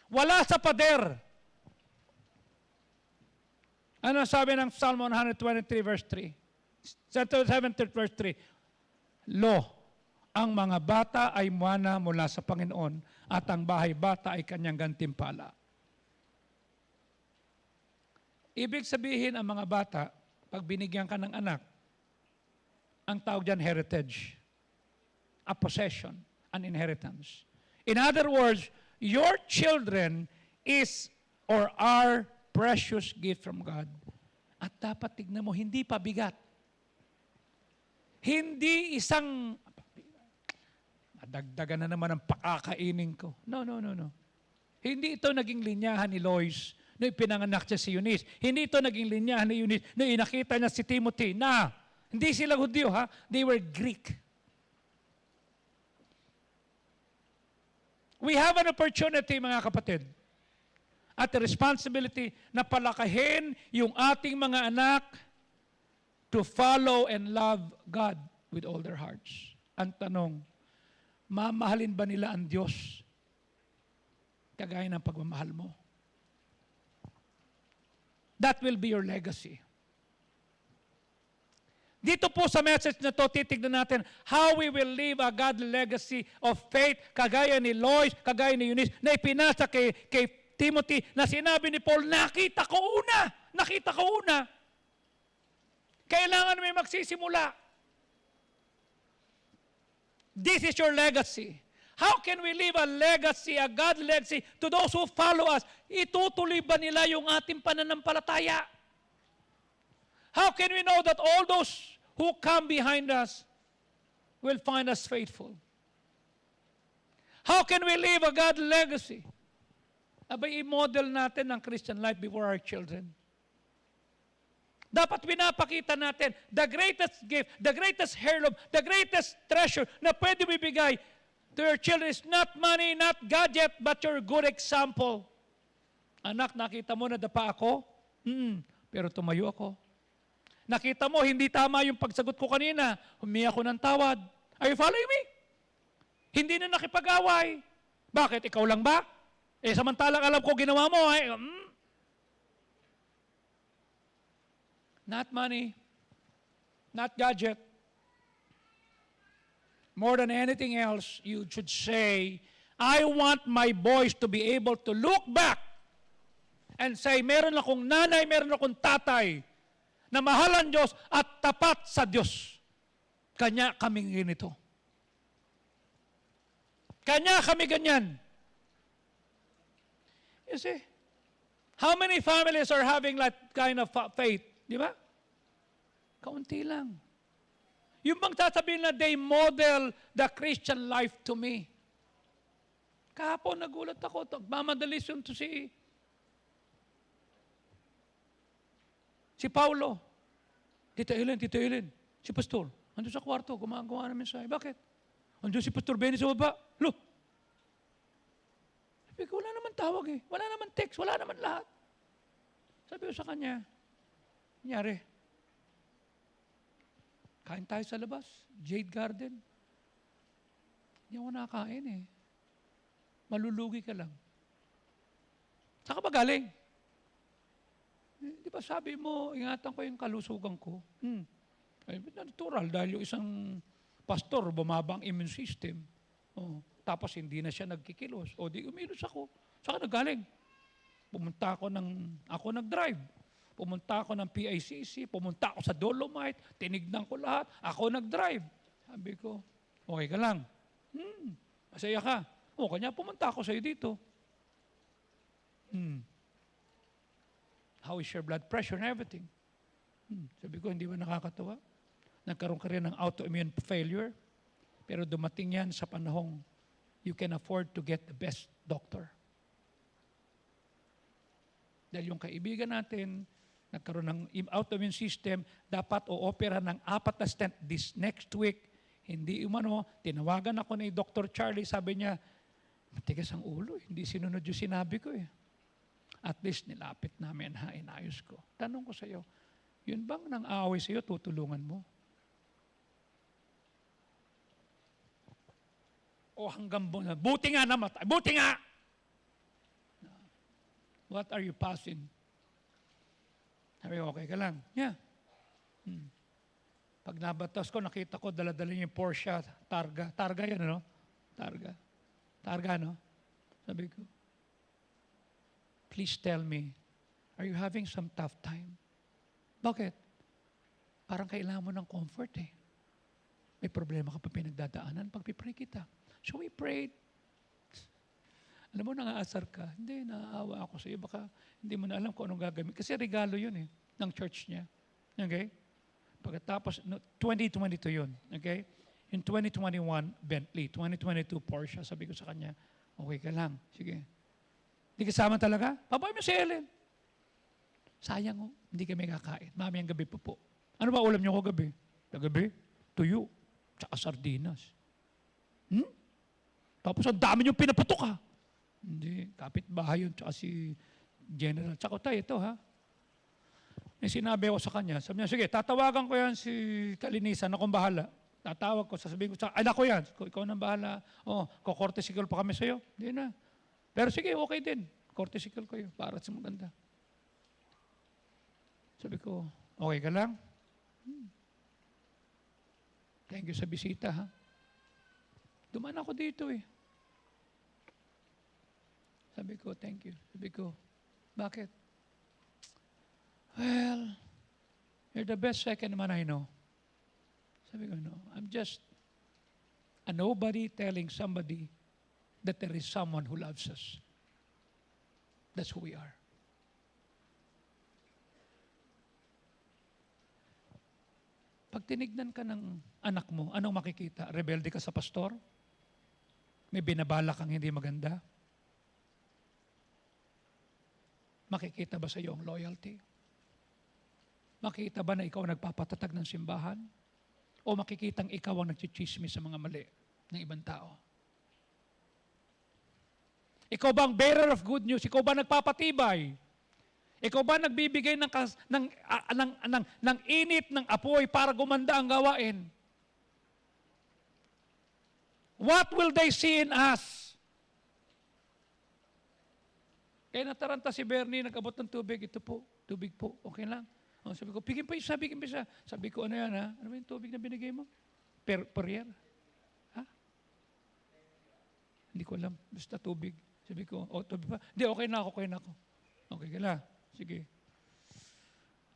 Wala sa pader. Ano sabi ng Psalm 123 verse 3? 73 verse 3. Lo, ang mga bata ay mana mula sa Panginoon at ang bahay bata ay kanyang gantimpala. Ibig sabihin ang mga bata, pag binigyan ka ng anak, ang tawag dyan heritage, a possession, an inheritance. In other words, your children is or are precious gift from God. At dapat tignan mo, hindi pa bigat. Hindi isang, madagdagan na naman ang pakakainin ko. No. Hindi ito naging linyahan ni Lois na ipinanganak siya si Eunice. Hindi ito naging linyahan ni Eunice na inakita niya si Timothy na hindi sila Hudyo, ha? They were Greek. We have an opportunity, mga kapatid, at the responsibility na palakahin yung ating mga anak to follow and love God with all their hearts. Ang tanong, mamahalin ba nila ang Diyos kagaya ng pagmamahal mo? That will be your legacy. Dito po sa message na to, titignan natin how we will leave a godly legacy of faith, kagaya ni Lois, kagaya ni Eunice, na ipinasa kay Timothy, na sinabi ni Paul, nakita ko una. Kailangan may magsisimula. This is your legacy. How can we leave a legacy, a godly legacy, to those who follow us? Itutuloy ba nila yung ating pananampalataya? How can we know that all those who come behind us will find us faithful? How can we leave a godly legacy? Abay, i-model natin ang Christian life before our children. Dapat pinapakita natin the greatest gift, the greatest heirloom, the greatest treasure na pwede bibigay to your children is not money, not gadget, but your good example. Anak, nakita mo na dapa ako? Pero tumayo ako. Nakita mo, hindi tama yung pagsagot ko kanina. Humingi ako ng tawad. Are you following me? Hindi na nakipag-away. Bakit? Ikaw lang ba? Samantalang alam ko ginawa mo. Not money. Not gadget. More than anything else, you should say, I want my boys to be able to look back and say, meron akong nanay, meron akong tatay na mahal ang Diyos at tapat sa Diyos. Kanya kaming ganito. Kanya kami ganyan. You see? How many families are having that kind of faith? Di ba? Kaunti lang. Yung bang sasabihin na they model the Christian life to me. Kahapon nagulat ako. Magmamadalis yun to si Si Paulo, Tita Ellen, si Pastor, andun sa kwarto, gumagawa ng mensahe. Bakit? Andun si Pastor Benny sa baba. Lo, sabi ko, wala naman tawag eh. Wala naman text, wala naman lahat. Sabi ko sa kanya, nangyari, kain tayo sa labas, Jade Garden. Hindi ako nakakain eh. Malulugi ka lang. Saka ba galing? Di ba sabi mo, ingatan ko yung kalusugan ko? Ay, natural, dahil yung isang pastor, bumaba ang immune system. Tapos hindi na siya nagkikilos. O di umilos ako. Saka nagaling. Ako nag-drive. Pumunta ako ng PICC, pumunta ako sa Dolomite, tinignan ko lahat, ako nag-drive. Sabi ko, okay ka lang? Masaya ka? O, kanya pumunta ako sa'yo dito. How is your blood pressure and everything? Sabi ko, hindi ba nakakatawa? Nagkaroon ka rin ng autoimmune failure, pero dumating yan sa panahong you can afford to get the best doctor. Dahil yung kaibigan natin, nagkaroon ng autoimmune system, dapat o-opera ng 4 na stent this next week. Hindi umano, tinawagan ako ni Dr. Charlie, sabi niya, matigas ang ulo, hindi sinunod yung sinabi ko eh. At least nilapit namin, inayos ko. Tanong ko sa iyo, yun bang nang aaway sa iyo, tutulungan mo? O hanggang buti nga namatay, buti nga! What are you passing? Sabi ko, okay ka lang. Yeah. Pag nabatas ko, nakita ko, dala-dala yung Porsche, Targa. Targa yan, ano? Targa. Targa, no? Sabi ko, please tell me, are you having some tough time? Bakit? Parang kailangan mo ng comfort eh. May problema ka pa pinagdadaanan, pagpipray kita. So we prayed. Alam mo, nangaasar ka. Hindi, naaawa ako sa iyo. Baka hindi mo na alam kung anong gagawin. Kasi regalo yun eh, ng church niya. Okay? Pagkatapos, 2022 yun. Okay? In 2021, Bentley. 2022, Porsche. Sabi ko sa kanya, okay ka lang. Sige. Hindi kasama talaga? Papayin mo si Ellen. Sayang oh, hindi kami kakain. Mamayang gabi po po. Ano ba ulam niyo ko gabi? Gabi? Tuyo. Tsaka sardinas. Tapos ang dami niyong pinaputok ha. Hindi, kapitbahay yun, tsaka si General. Tsaka tayo ito ha. May sinabi ako sa kanya. Sabi niya, sige, tatawagan ko yan si Kalinisan, akong bahala. Tatawag ko, sasabihin ko, anak ko yan, ikaw nang bahala. Kukortisikal pa kami sa'yo. Hindi na. Pero sige, okay din. Kortisikal ko yun, para sa maganda. Sabi ko, okay ka lang? Thank you sa bisita ha. Dumaan ako dito eh. Sabi ko, thank you. Sabi ko, bakit? Well, you're the best second man I know. Sabi ko, no, I'm just a nobody telling somebody that there is someone who loves us. That's who we are. Pag tinignan ka ng anak mo, anong makikita? Rebelde ka sa pastor? May binabala kang hindi maganda? Makikita ba sa iyo ang loyalty? Makikita ba na ikaw ang nagpapatatag ng simbahan? O makikitang ikaw ang nagchichismis sa mga mali ng ibang tao? Ikaw ba ang bearer of good news? Ikaw ba nagpapatibay? Ikaw ba nagbibigay ng init ng apoy para gumanda ang gawain? What will they see in us? Kaya nataranta si Bernie, nag-abot ng tubig. Ito po, tubig po. Okay lang. Sabi ko, bigyan pa isa, bigyan pa isa. Sabi ko, ano yan ha? Ano ba yung tubig na binigay mo? Perrier? Ha? Hindi ko alam. Basta tubig. Sabi ko, tubig pa? Hindi, okay na ako, okay na ako. Okay ka na. Sige.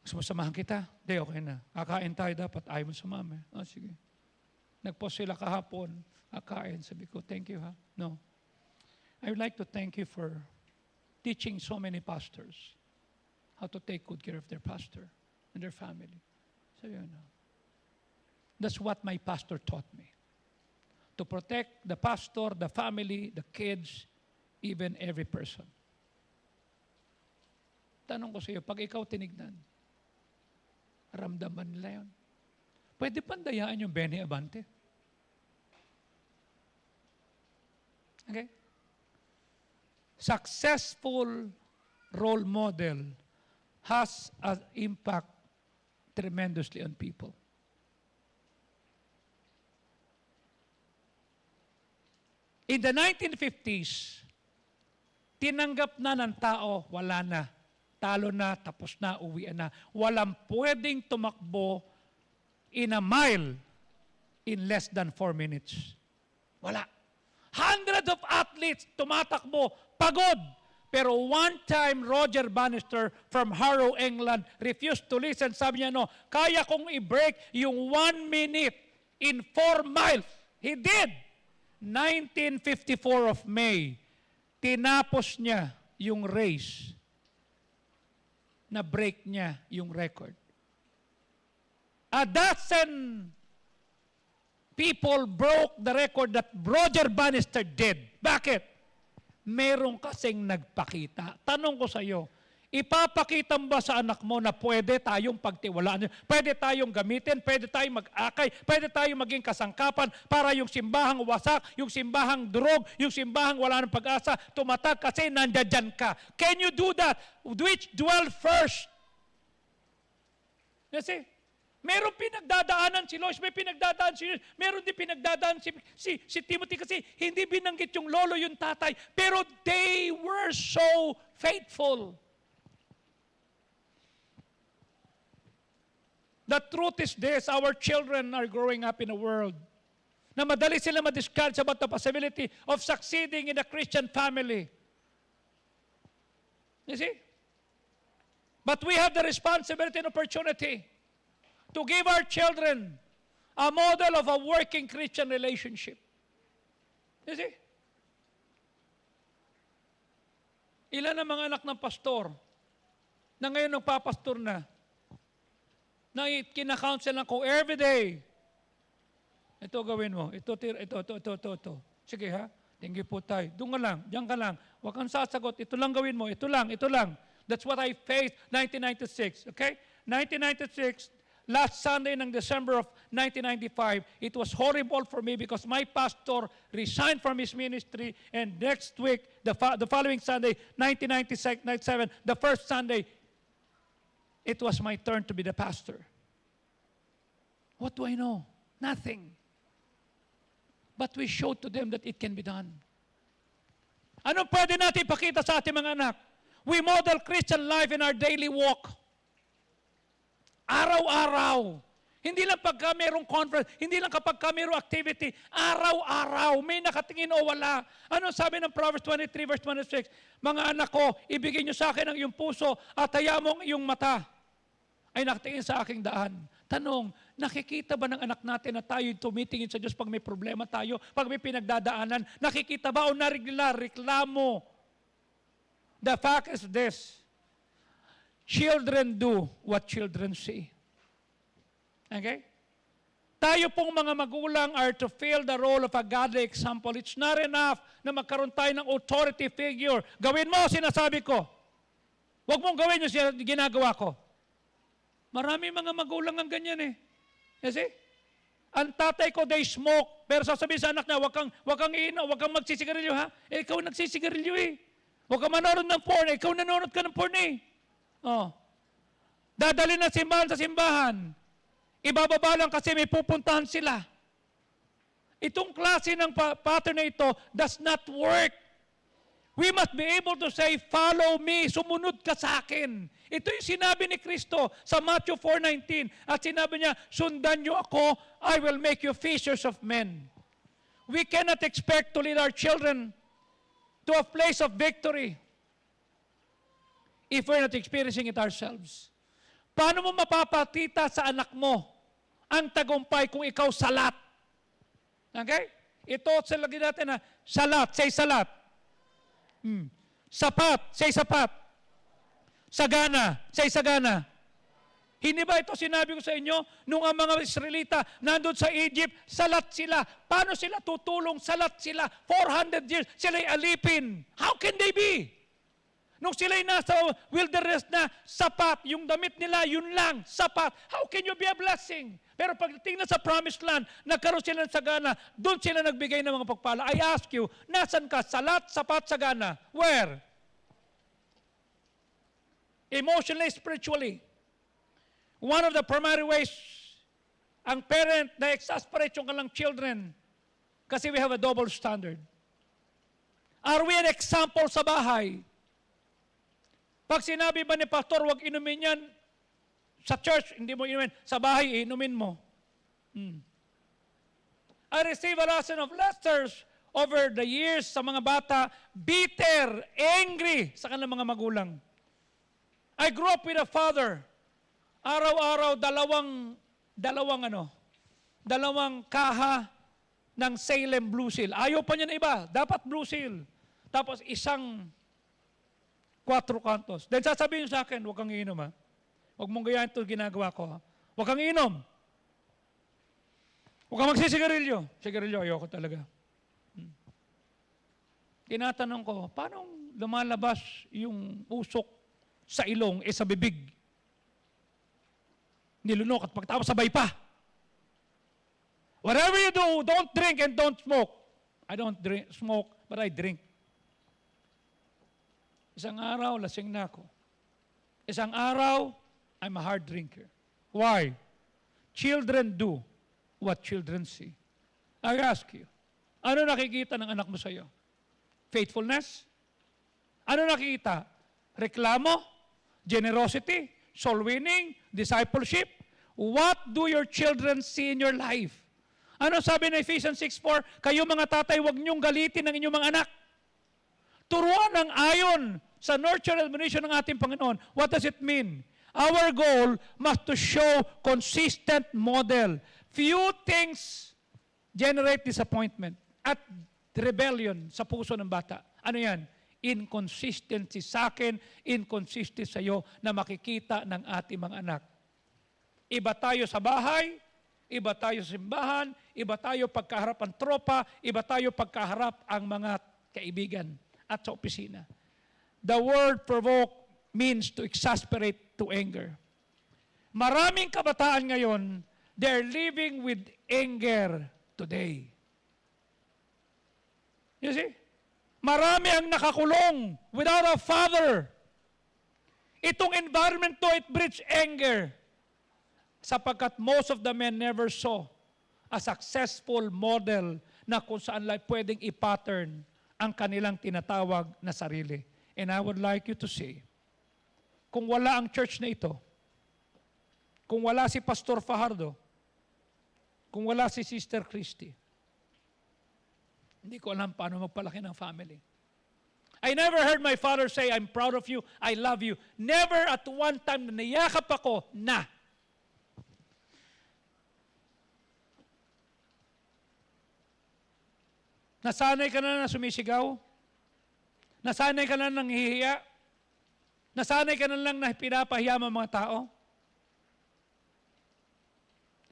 Gusto mo samahan kita? Hindi, okay na. Kakain tayo dapat. Ayaw mo sumama. Sige. Nag-post sila kahapon. Kakain. Sabi ko, thank you ha. No. I would like to thank you for teaching so many pastors how to take good care of their pastor and their family. So, that's what my pastor taught me. To protect the pastor, the family, the kids, even every person. Tanong ko sa iyo, pag ikaw tinignan, Ramdaman nila yun. Pwede pandayaan yung Benny Abante. Okay? Successful role model has an impact tremendously on people. In the 1950s, tinanggap na ng tao, wala na. Talo na, tapos na, uwian na. Walang pwedeng tumakbo in a mile in less than 4 minutes. Wala. Hundreds of athletes tumatakbo, pagod. Pero one time, Roger Bannister from Harrow, England, refused to listen. Sabi niya, no, kaya kong i-break yung 1 minute in 4 miles. He did. 1954 of May, tinapos niya yung race. Na-break niya yung record. A dozen people broke the record that Roger Bannister did. Bakit? Meron kasing nagpakita. Tanong ko sa iyo, ipapakita mo ba sa anak mo na pwede tayong pagtiwalaan? Pwede tayong gamitin, pwede tayong mag-akay, pwede tayong maging kasangkapan para yung simbahang wasak, yung simbahang durog, yung simbahang wala ng pag-asa, tumatag kasi nandiyan ka. Can you do that? Which dwell first? Kasi, meron pinagdadaanan si Lois, may pinagdadaan si Lois, meron din pinagdadaan si Timothy kasi hindi binanggit yung lolo, yung tatay, pero they were so faithful. The truth is this, our children are growing up in a world na madali sila ma-discourage about the possibility of succeeding in a Christian family. You see? But we have the responsibility and opportunity to give our children a model of a working Christian relationship. You see? Ilan ang mga anak ng pastor na ngayon nagpapastor na kinakounsel lang ko every day. Ito gawin mo. Ito. Sige ha? Tingin po tayo. Doon ka lang. Diyan ka lang. Huwag kang sasagot. Ito lang gawin mo. Ito lang. That's what I faced 1996. Okay? 1996, last Sunday ng December of 1995, it was horrible for me because my pastor resigned from his ministry, and next week, the following Sunday, 1997, the first Sunday, it was my turn to be the pastor. What do I know? Nothing. But we showed to them that it can be done. Ano pwede natin ipakita sa ating mga anak? We model Christian life in our daily walk. Araw-araw. Hindi lang pagka mayroong conference, hindi lang kapag mayroong activity, araw-araw, may nakatingin o wala. Ano sabi ng Proverbs 23 verse 26? Mga anak ko, ibigay niyo sa akin ang iyong puso at hayaan mo ang iyong mata ay nakatingin sa aking daan. Tanong, nakikita ba ng anak natin na tayo tumitingin sa Diyos pag may problema tayo, pag may pinagdadaanan? Nakikita ba o narigla, reklamo? The fact is this, children do what children see. Okay? Tayo pong mga magulang are to fill the role of a godly example. It's not enough na magkaroon tayo ng authority figure. Gawin mo, sinasabi ko. Huwag mong gawin yung ginagawa ko. Marami mga magulang ang ganyan eh. Kasi, ang tatay ko, they smoke. Pero sasabihin sa anak niya, wag kang iinom, wag kang magsisigarilyo ha. Eh, ikaw nagsisigarilyo eh. Huwag kang manonood ng porn, ikaw nanonood ka ng porn eh. Oh. Dadali na simbahan sa simbahan. Ibababa lang kasi may pupuntahan sila. Itong klase ng pattern na ito does not work. We must be able to say, follow me, sumunod ka sa akin. Ito yung sinabi ni Kristo sa Matthew 4:19. At sinabi niya, sundan niyo ako, I will make you fishers of men. We cannot expect to lead our children to a place of victory if we're not experiencing it ourselves. Paano mo mapapakita sa anak mo ang tagumpay kung ikaw salat? Okay? Ito, salagin natin na salat, say salat. Sapat, say sapat. Sagana, say sagana. Hindi ba ito sinabi ko sa inyo? Nung ang mga Israelita nandun sa Egypt, salat sila. Paano sila tutulong? Salat sila. 400 years, sila'y alipin. How can they be? Nung sila'y nasa wilderness na, sapat. Yung damit nila, yun lang, sapat. How can you be a blessing? Pero pagdating na sa promised land, nagkaroon sila ng sagana, doon sila nagbigay ng mga pagpala. I ask you, nasan ka? Salat, sapat, sagana. Where? Emotionally, spiritually. One of the primary ways, ang parent na exasperate yung kanilang children kasi we have a double standard. Are we an example sa bahay? Pag sinabi ba ni pastor, huwag inumin yan, sa church, hindi mo inumin, sa bahay, inumin mo. I receive a lot of letters over the years sa mga bata, bitter, angry sa kanilang mga magulang. I grew up with a father. Araw-araw, dalawang kaha ng Salem Blue Seal. Ayaw pa niya na iba, dapat Blue Seal. Tapos isang 4 kantos. Then sasabihin sa akin, huwag kang iinom ha. Huwag mong gayahin ito ginagawa ko ha. Huwag kang iinom. Huwag kang magsisigarilyo. Sigarilyo, ayoko talaga. Tinatanong ko, paano lumalabas yung usok sa ilong sa bibig? Nilunok at pagtapos sabay pa. Whatever you do, don't drink and don't smoke. I don't smoke, but I drink. Isang araw, lasing na ako. Isang araw, I'm a hard drinker. Why? Children do what children see. I ask you, ano nakikita ng anak mo sa iyo? Faithfulness? Ano nakikita? Reklamo? Generosity? Soul winning? Discipleship? What do your children see in your life? Ano sabi ng Ephesians 6:4? Kayo mga tatay, huwag niyong galitin ang inyong mga anak. Turuan ng ayon sa nurture and admonition ng ating Panginoon. What does it mean? Our goal must to show consistent model. Few things generate disappointment at rebellion sa puso ng bata. Ano yan? Inconsistency sa akin, inconsistency sa iyo na makikita ng ating mga anak. Iba tayo sa bahay, iba tayo sa simbahan, iba tayo pagkaharap ang tropa, iba tayo pagkaharap ang mga kaibigan at sa opisina. The word provoke means to exasperate to anger. Maraming kabataan ngayon, they're living with anger today. You see? Marami ang nakakulong without a father. Itong environment to, it breeds anger. Sapagkat most of the men never saw a successful model na kung saan pwedeng i-pattern ang kanilang tinatawag na sarili. And I would like you to say, kung wala ang church na ito, kung wala si Pastor Fajardo, kung wala si Sister Christy, hindi ko alam paano magpalaki ng family. I never heard my father say, I'm proud of you, I love you. Never at one time na niyakap ako na. Nasanay ka na sumisigaw? Nasanay ka na hihiya? Nasanay ka na lang na pinapahiya ang mga tao?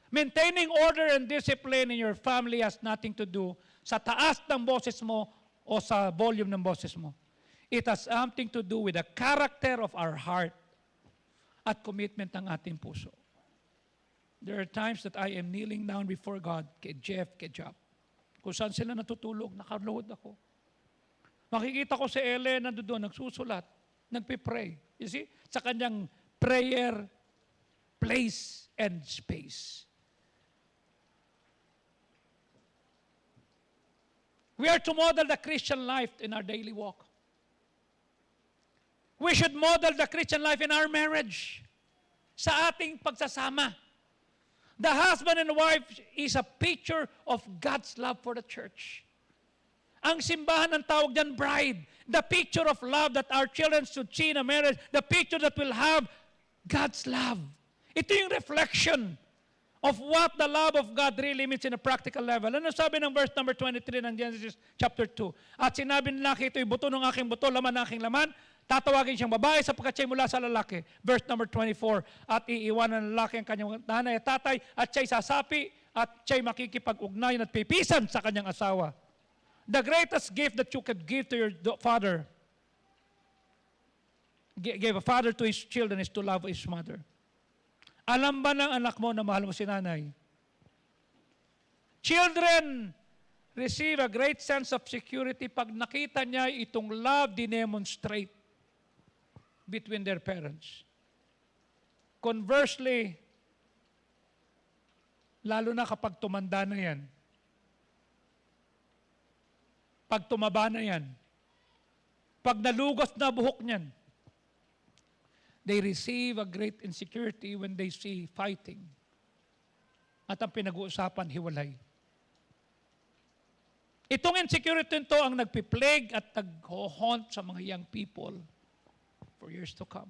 Maintaining order and discipline in your family has nothing to do sa taas ng boses mo o sa volume ng boses mo. It has something to do with the character of our heart at commitment ng ating puso. There are times that I am kneeling down before God, kay Jeff, kay Job. Kung saan sila natutulog, nakaluhod ako. Makikita ko si Ellen nandoon, nagsusulat, nagpe-pray. You see? Sa kanyang prayer, place, and space. We are to model the Christian life in our daily walk. We should model the Christian life in our marriage. Sa ating pagsasama. The husband and wife is a picture of God's love for the church. Ang simbahan ang tawag dyan, bride. The picture of love that our children should see in a marriage. The picture that will have God's love. Ito yung reflection of what the love of God really means in a practical level. Ano sabi ng verse number 23 ng Genesis chapter 2? At sinabi ng lalaki, ito'y buto ng aking buto, laman ng aking laman. Tatawagin siyang babae sapagkat siya'y mula sa lalaki. Verse number 24, at iiwanan ng lalaki ang kanyang nanay at tatay, at siya'y sasapi, at siya'y makikipag-ugnayan at pipisan sa kanyang asawa. The greatest gift that you could give to your father gave a father to his children is to love his mother. Alam ba ng anak mo na mahal mo si nanay? Children receive a great sense of security pag nakita niya itong love dinemonstrate between their parents. Conversely, lalo na kapag tumanda na yan, pag tumaba na yan, pag nalugos na buhok niyan, they receive a great insecurity when they see fighting. At ang pinag-uusapan, hiwalay. Itong insecurity ito ang nagpi-plague at nag-haunt sa mga young people for years to come.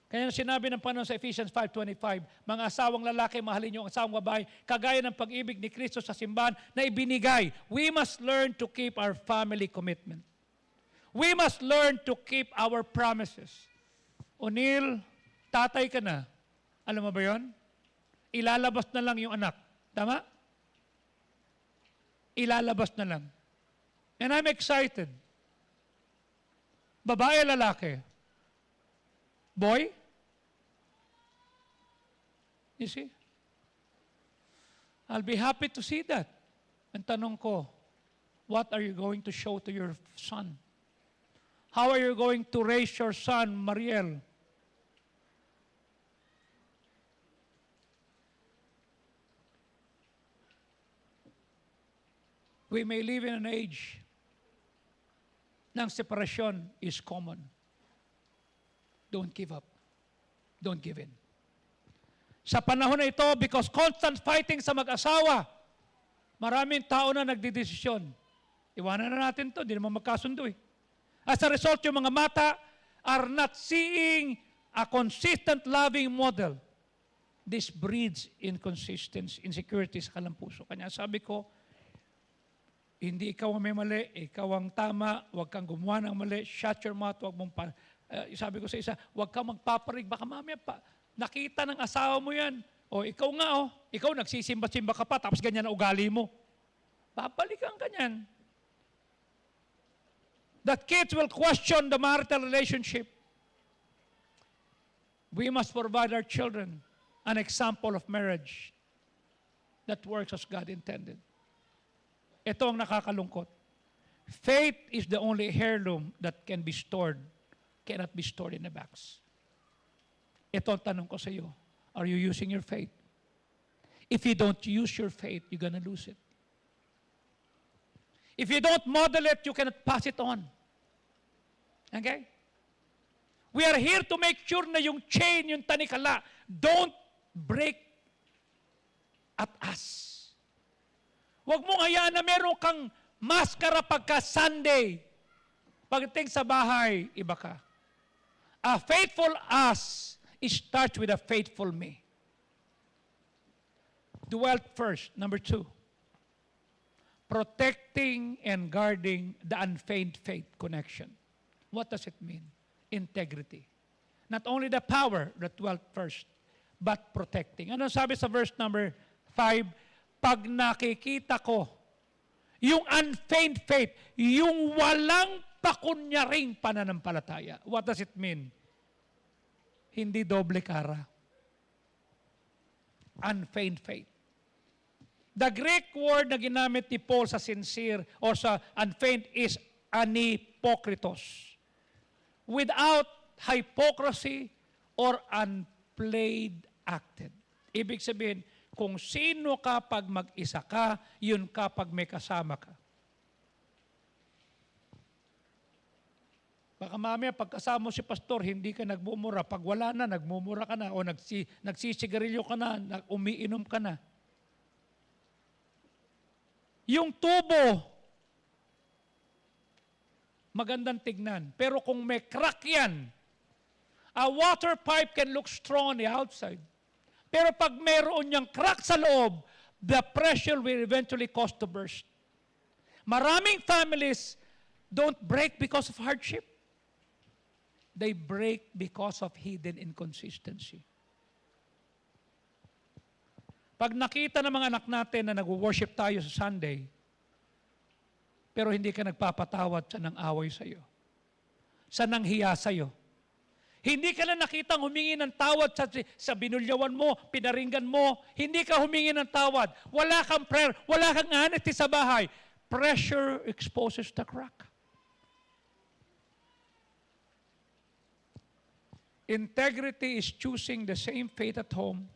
Kaya sinabi ng Panginoon sa Ephesians 5:25, mga asawang lalaki, mahalin niyo ang asawang babae, kagaya ng pag-ibig ni Kristo sa simbahan na ibinigay. We must learn to keep our family commitment. We must learn to keep our promises. O'Neil, tatay ka na. Alam mo ba yon? Ilalabas na lang yung anak. Tama? Ilalabas na lang. And I'm excited. Babae, lalaki. Boy? You see? I'll be happy to see that. Ang tanong ko, what are you going to show to your son? How are you going to raise your son, Mariel? We may live in an age ng separasyon is common. Don't give up. Don't give in. Sa panahon na ito, because constant fighting sa mag-asawa, maraming tao na nagdidesisyon. Iwanan na natin ito, hindi naman magkasundo eh. As a result, yung mga mata are not seeing a consistent loving model. This breeds inconsistency, insecurity sa kanilang puso. Kanya sabi ko, hindi ikaw ang may mali, ikaw ang tama, huwag kang gumawa ng mali, shut your mouth, huwag mong sabi ko sa isa, huwag kang magpaparig, baka mamaya pa, nakita ng asawa mo yan, o ikaw nga ikaw nagsisimba-simba ka pa, tapos ganyan na ugali mo. Babalikan ka niyan. That kids will question the marital relationship. We must provide our children an example of marriage that works as God intended. Ito ang nakakalungkot. Faith is the only heirloom that can be stored, cannot be stored in a box. Ito ang tanong ko sa iyo. Are you using your faith? If you don't use your faith, you're gonna lose it. If you don't model it, you cannot pass it on. Okay? We are here to make sure na yung chain, yung tanikala, don't break at us. Huwag mong hayaan na meron kang maskara pagka Sunday. Pagdating sa bahay, iba ka. A faithful us starts with a faithful me. Dwell first. Number 2. Protecting and guarding the unfeigned faith connection. What does it mean? Integrity. Not only the power that dwelt first, but protecting. Ano sabi sa verse number 5? Pag nakikita ko yung unfeigned faith, yung walang pakunyaring pananampalataya. What does it mean? Hindi doble kara. Unfeigned faith. The Greek word na ginamit ni Paul sa sincere or sa unfeigned is anipokritos. Without hypocrisy or unplayed acted. Ibig sabihin, kung sino ka pag mag-isa ka, yun kapag may kasama ka. Baka mamaya pagkasama mo si pastor, hindi ka nagmumura. Pag wala na, nagmumura ka na o nagsisigarilyo ka na, umiinom ka na. Yung tubo, magandang tignan. Pero kung may crack yan, a water pipe can look strong on the outside. Pero pag mayroon niyang crack sa loob, the pressure will eventually cause to burst. Maraming families don't break because of hardship. They break because of hidden inconsistency. Pag nakita ng mga anak natin na nag-worship tayo sa Sunday, pero hindi ka nagpapatawad sa nang away sa iyo, sa nang hiya sa iyo, Hindi ka na nakitang humingi ng tawad sa binulyawan mo, pinaringgan mo. Hindi ka humingi ng tawad. Wala kang prayer, wala kang honesty sa bahay. Pressure exposes the crack. Integrity is choosing the same faith at home,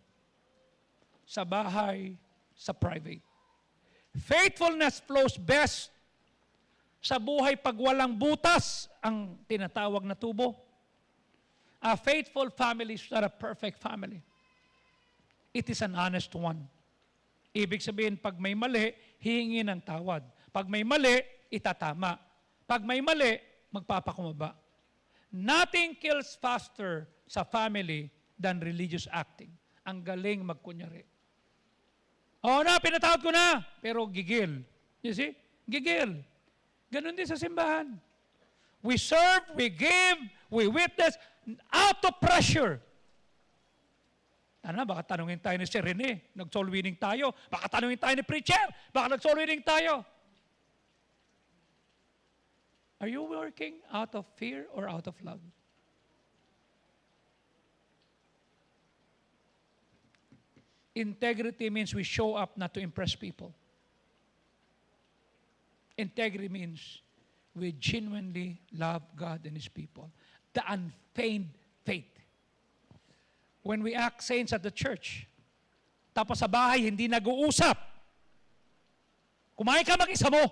sa bahay, sa private. Faithfulness flows best sa buhay pag walang butas, ang tinatawag na tubo. A faithful family is not a perfect family. It is an honest one. Ibig sabihin, pag may mali, hihingi ng tawad. Pag may mali, itatama. Pag may mali, magpapakumbaba. Nothing kills faster sa family than religious acting. Ang galing magkunyari. Oo na, pinatawad ko na. Pero gigil. You see? Gigil. Ganon din sa simbahan. We serve, we give, we witness, out of pressure. Ano, baka tanungin tayo ni Sir Rene, nag-soul winning tayo. Baka tanungin tayo ni preacher, baka nag-soul winning tayo. Are you working out of fear or out of love? Integrity means we show up not to impress people. Integrity means we genuinely love God and His people. The unfeigned faith. When we act saints at the church, tapos sa bahay hindi nag-uusap, kumain ka mag-isa mo,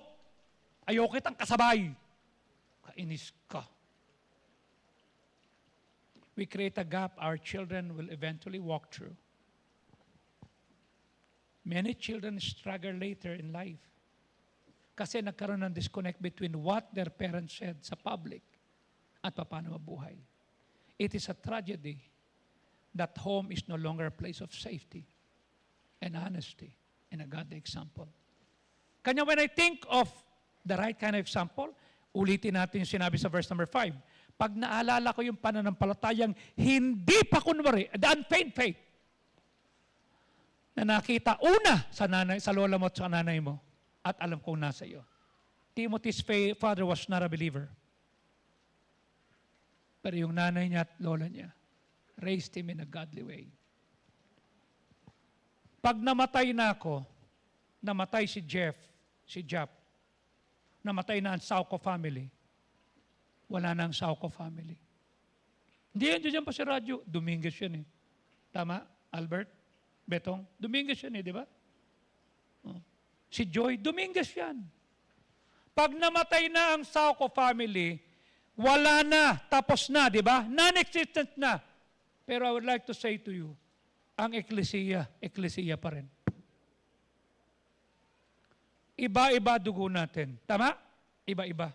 ayoko kitang kasabay, kainis ka. We create a gap our children will eventually walk through. Many children struggle later in life kasi nagkaroon ng disconnect between what their parents said sa public at paano mabuhay. It is a tragedy that home is no longer a place of safety and honesty and a godly example. Kanya when I think of the right kind of example, ulitin natin yung sinabi sa verse number 5. Pag naalala ko yung pananampalatayang hindi pa kunwari, the unfeigned faith, na nakita una sa nanay, sa lola mo at sa nanay mo, at alam kong nasa iyo. Timothy's father was not a believer. Pero yung nanay niya at lola niya raised him in a godly way. Pag namatay na ako, namatay si Jap, namatay na ang Sauco family, wala na ang Sauco family. Hindi yan dyan pa si radyo. Dominguez yan eh. Tama, Albert? Betong? Dominguez yan eh, di ba? Oh. Si Joy, Dominguez yan. Pag namatay na ang Sauco family, wala na, tapos na, di ba? Non-existent na. Pero I would like to say to you, ang eklesiya pa rin. Iba-iba dugo natin. Tama? Iba-iba.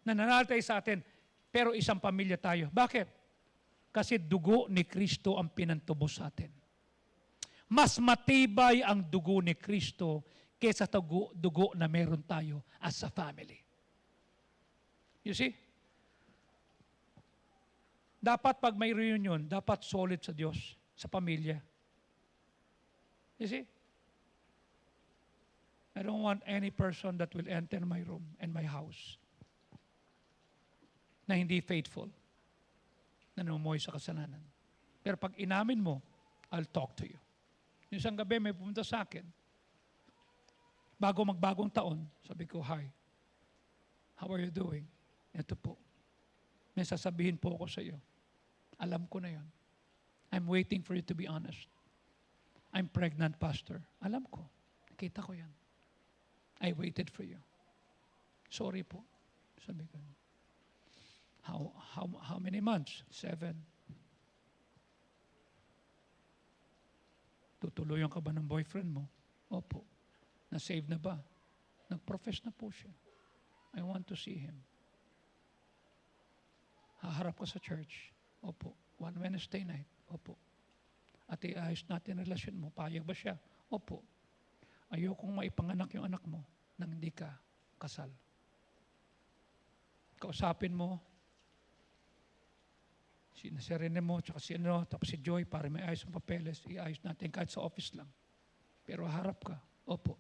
Nananalatay sa atin, pero isang pamilya tayo. Bakit? Kasi dugo ni Kristo ang pinantubos sa atin. Mas matibay ang dugo ni Kristo kaysa dugo na meron tayo as a family. You see? Dapat pag may reunion, dapat solid sa Diyos, sa pamilya. You see? I don't want any person that will enter my room and my house na hindi faithful, na numumoy sa kasalanan. Pero pag inamin mo, I'll talk to you. Yung isang gabi may pumunta sa akin, bago magbagong taon, sabi ko, hi, how are you doing? Ito po. May sasabihin po ako sa iyo. Alam ko na yon. I'm waiting for you to be honest. I'm pregnant, Pastor. Alam ko. Nakita ko yan. I waited for you. Sorry po. Sabi ko. How many months? 7. Tutuluyan ka ba ng boyfriend mo? Opo. Na-save na ba? Nag-profess na po siya. I want to see him. Haharap ka sa church. Opo. One Wednesday night. Opo. At iayos natin ang relasyon mo. Payag ba siya? Opo. Ayokong maipanganak yung anak mo nang hindi ka kasal. Kausapin mo, si Rene mo, tsaka si tapos si Joy, para may ayos ang papeles, iayos natin kahit sa office lang. Pero harap ka. Opo.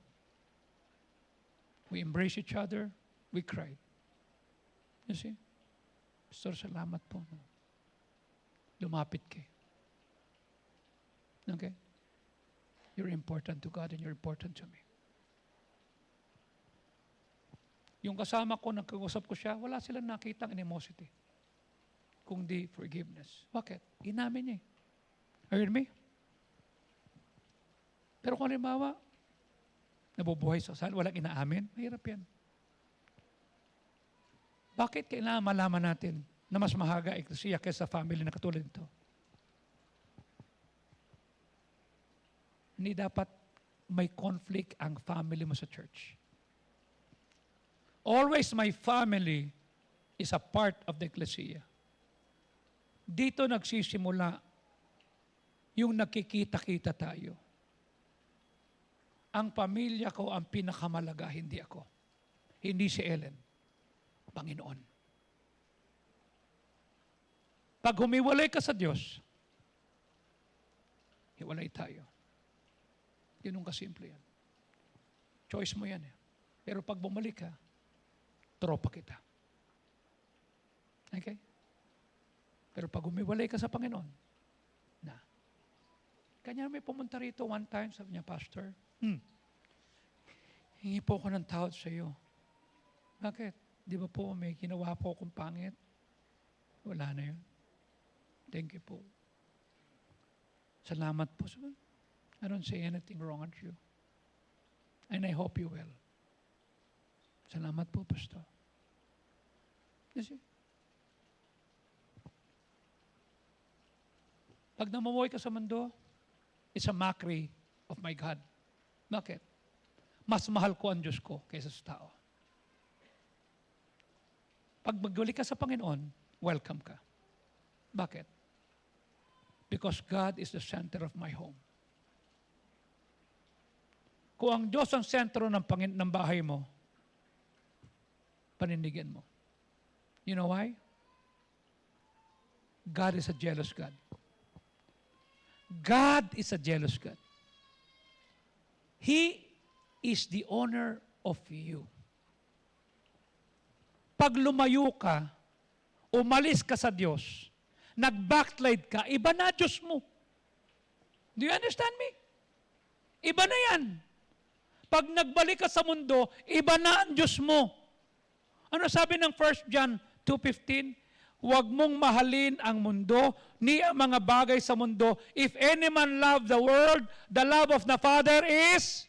We embrace each other. We cried. You see? Pastor, salamat po. lumapit ka. Okay? You're important to God and you're important to me. Yung kasama ko, nagkausap ko siya, wala silang nakitang animosity. Kundi forgiveness. Bakit? Inamin niya. Heard me? Pero kung halimbawa, nabubuhay sa saan, walang inaamin, mahirap yan. Bakit kailangan malaman natin na mas mahaga eklesiya kaysa family na katulad nito? Hindi dapat may conflict ang family mo sa church. Always my family is a part of the ecclesia. Dito nagsisimula yung nakikita-kita tayo. Ang pamilya ko ang pinakamalaga, hindi ako. Hindi si Ellen. Panginoon. Pag humiwalay ka sa Diyos, hiwalay tayo. Ganun kasimple yan. Choice mo yan. Pero pag bumalik ka, tropa kita. Okay? Pero pag humiwalay ka sa Panginoon, na. Kanya may pumunta rito one time, sabi niya, Pastor, hingi po ako ng tawad sa iyo. Bakit? Di ba po may ginawa po akong pangit? Wala na yun. Thank you po. Salamat po. I don't say anything wrong at you. And I hope you will. Salamat po, Pastor. You see? Pag namumuhay ka sa mundo, it's a mockery of my God. Bakit? Mas mahal ko ang Diyos ko kaysa sa tao. Pag magbalik ka sa Panginoon, welcome ka. Bakit? Because God is the center of my home. Kung ang Diyos ang sentro ng bahay mo, panindigan mo. You know why? God is a jealous God. God is a jealous God. He is the owner of you. Pag lumayo ka, umalis ka sa Diyos, nag-backslide ka, iba na Diyos mo. Do you understand me? Iba na yan. Pag nagbalik ka sa mundo, iba na ang Diyos mo. Ano sabi ng 1 John 2:15? Huwag mong mahalin ang mundo, ni ang mga bagay sa mundo. If any man love the world, the love of the Father is...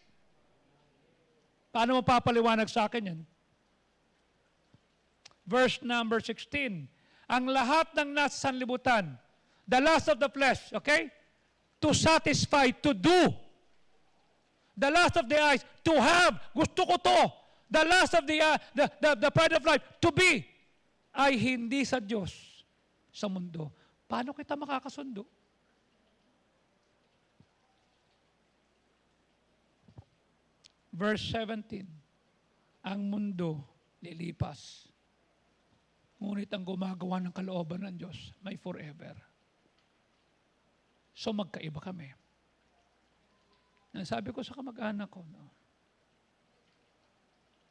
Paano mo papaliwanag sa akin yan? Verse number 16. Ang lahat ng nasa sanlibutan, the lust of the flesh, okay? To satisfy, to do. The lust of the eyes, to have. Gusto ko to. The lust of the pride of life, to be. Ay hindi sa Diyos, sa mundo. Paano kita makakasundo? Verse 17. Ang mundo lilipas. Ngunit ang gumagawa ng kalooban ng Diyos may forever. So magkaiba kami. Sabi ko sa kamag-anak ko, no?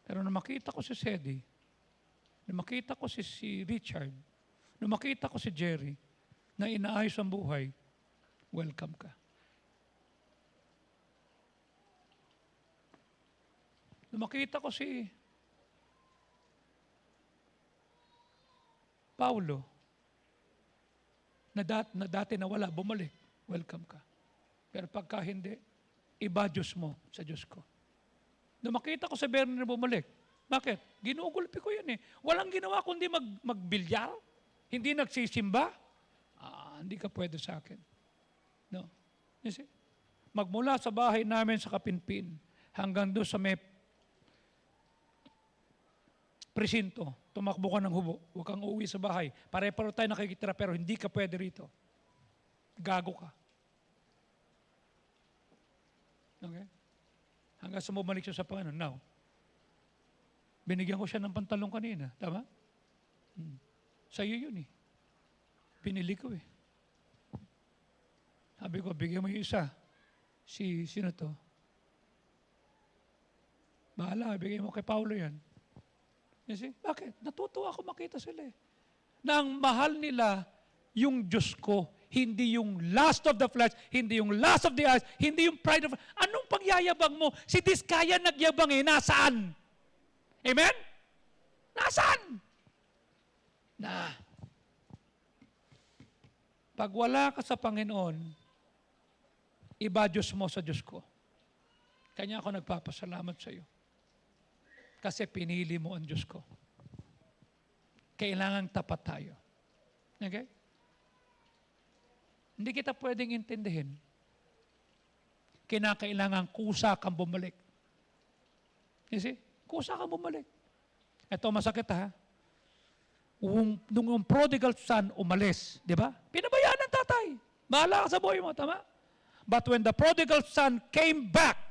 Pero nung makita ko si Sedi, nung makita ko si Richard, nung makita ko si Jerry, na inaayos ang buhay, welcome ka. Nung makita ko si Paulo, na dati nawala, bumalik, welcome ka. Pero pagka hindi, iba Diyos mo sa Diyos ko. Nung makita ko si Bernie na bumalik, bakit? Ginugulpi ko yun eh. Walang ginawa kundi magbilyar. Hindi nagsisimba. Hindi ka pwede sa akin. No. You see? Magmula sa bahay namin sa Kapinpin, hanggang doon sa may presinto, tumakbo ka ng hubo, huwag kang uuwi sa bahay. Pare-paro tayo nakikitira pero hindi ka pwede rito. Gago ka. Okay? Hanggang sa bumalik siya sa Panginoon. Now, binigyan ko siya ng pantalong kanina. Tama? Sa'yo yun eh. Pinili ko eh. Sabi ko, bigyan mo yung isa. Sino to? Bahala, bigyan mo kay Paulo yan. You see? Bakit? Natutuwa ako makita sila eh. Na ang mahal nila yung Diyos ko, hindi yung lust of the flesh, hindi yung lust of the eyes, hindi yung pride of... Anong pagyayabang mo? Si Diskaya nagyabang nasaan? Amen? Nasaan? Pag wala ka sa Panginoon, iba Diyos mo sa Diyos ko. Kanya ako nagpapasalamat sa iyo. Kasi pinili mo ang Diyos ko. Kailangang tapat tayo. Okay? Hindi kita pwedeng intindihin. Kinakailangan kusa kang bumalik. You see? Kusa kang bumalik. Ito masakit ha. Nung yung prodigal son umalis, di ba? Pinabayaan ng tatay. Bahala ka sa buhay mo, tama? But when the prodigal son came back,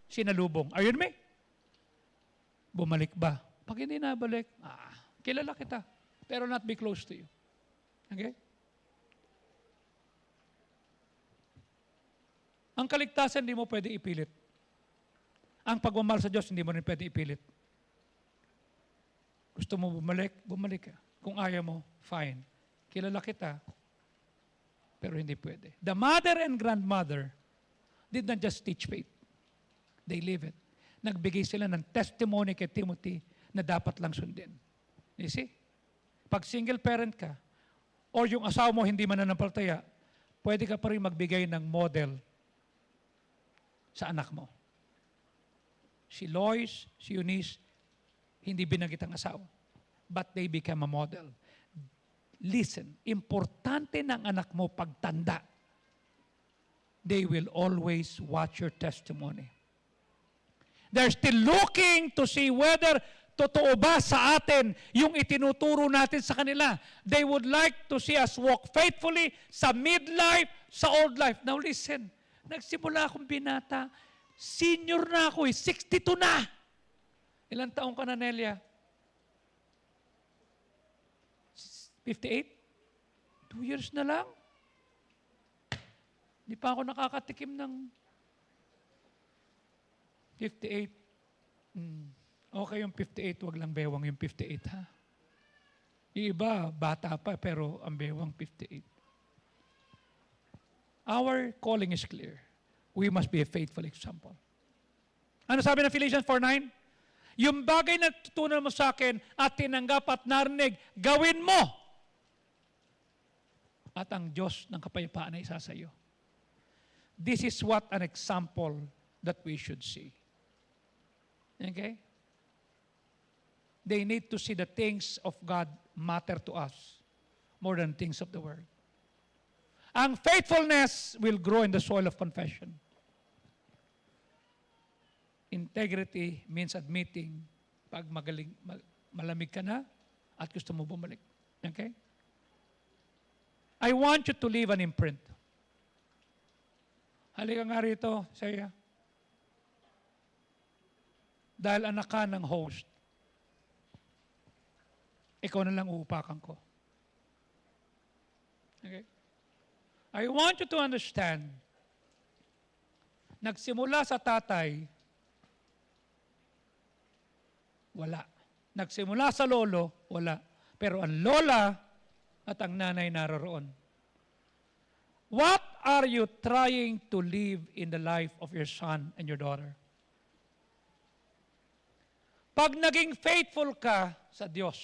sinalubong. Are you with me? Bumalik ba? Pag hindi nabalik, kilala kita, pero not be close to you. Okay? Ang kaligtasan, hindi mo pwede ipilit. Ang pagmamahal sa Diyos, hindi mo rin pwede ipilit. Gusto mo bumalik? Bumalik ka. Kung ayaw mo, fine. Kilala kita, pero hindi pwede. The mother and grandmother did not just teach faith. They live it. Nagbigay sila ng testimony kay Timothy na dapat lang sundin. You see? Pag single parent ka, or yung asawa mo hindi mananampalataya, pwede ka pa rin magbigay ng model sa anak mo. Si Lois, si Eunice, hindi binanggit ang asawa. But they became a model. Listen, importante ng anak mo pagtanda. They will always watch your testimony. They're still looking to see whether totoo ba sa atin yung itinuturo natin sa kanila. They would like to see us walk faithfully sa midlife, sa old life. Now listen, nagsimula akong binata, senior na ako 62 na. Ilang taong ka na, Nelia? 58? 2 years na lang? Hindi pa ako nakakatikim ng 58. Okay yung 58, wag lang bewang yung 58, ha? Yung iba, bata pa, pero ang bewang 58. Our calling is clear. We must be a faithful example. Ano sabi ng Philippians 4:9? Yung bagay na tutunan mo sa akin at tinanggap at narinig, gawin mo. At ang Diyos ng kapayapaan ay isa sa iyo. This is what an example that we should see. Okay? They need to see the things of God matter to us more than things of the world. Ang faithfulness will grow in the soil of confession. Integrity means admitting pag malamig ka na at gusto mo bumalik. Okay? I want you to leave an imprint. Halika nga rito, Saya. Dahil anak ka ng host, ikaw na lang uupakan ko. Okay? I want you to understand, nagsimula sa tatay, wala. Nagsimula sa lolo, wala. Pero ang lola at ang nanay naroroon. What are you trying to live in the life of your son and your daughter? Pag naging faithful ka sa Diyos,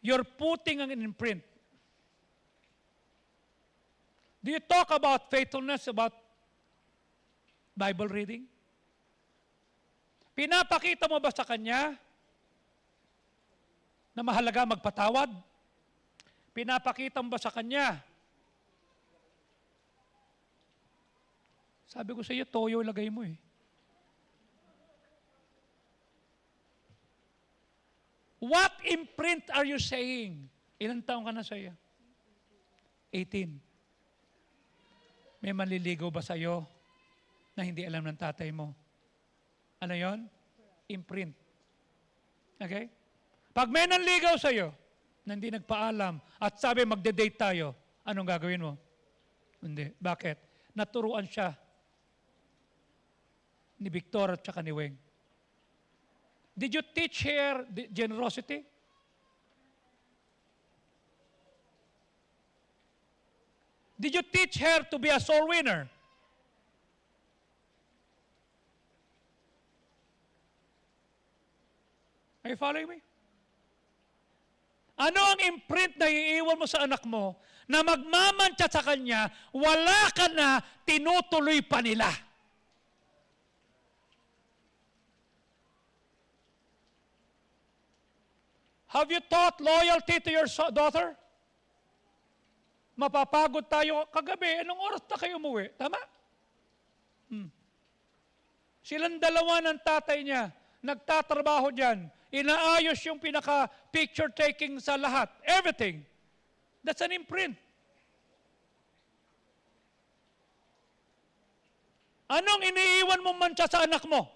you're putting an imprint. Do you talk about faithfulness, about Bible reading? Pinapakita mo ba sa kanya na mahalaga magpatawad? Pinapakita mo ba sa kanya? Sabi ko sa iyo, toyo lagay mo eh. What imprint are you saying? Ilang taong ka na sa iyo? 18. May manliligaw ba sa iyo na hindi alam ng tatay mo? Ano yon? Imprint. Okay? Pag may nanligaw sa iyo na hindi nagpaalam at sabi magde-date tayo, anong gagawin mo? Hindi. Bakit? Naturuan siya ni Victor at saka ni Weng. Did you teach her generosity? Did you teach her to be a soul winner? Are you following me? Ano ang imprint na iiwan mo sa anak mo na magmamantsa sa kanya, wala ka na, tinutuloy pa nila? Have you taught loyalty to your daughter? Mapapagod tayo kagabi. Anong oras na kayo umuwi? Tama? Silang dalawa ng tatay niya, nagtatrabaho dyan. Inaayos yung pinaka-picture taking sa lahat. Everything. That's an imprint. Anong iniiwan mo mantsa sa anak mo?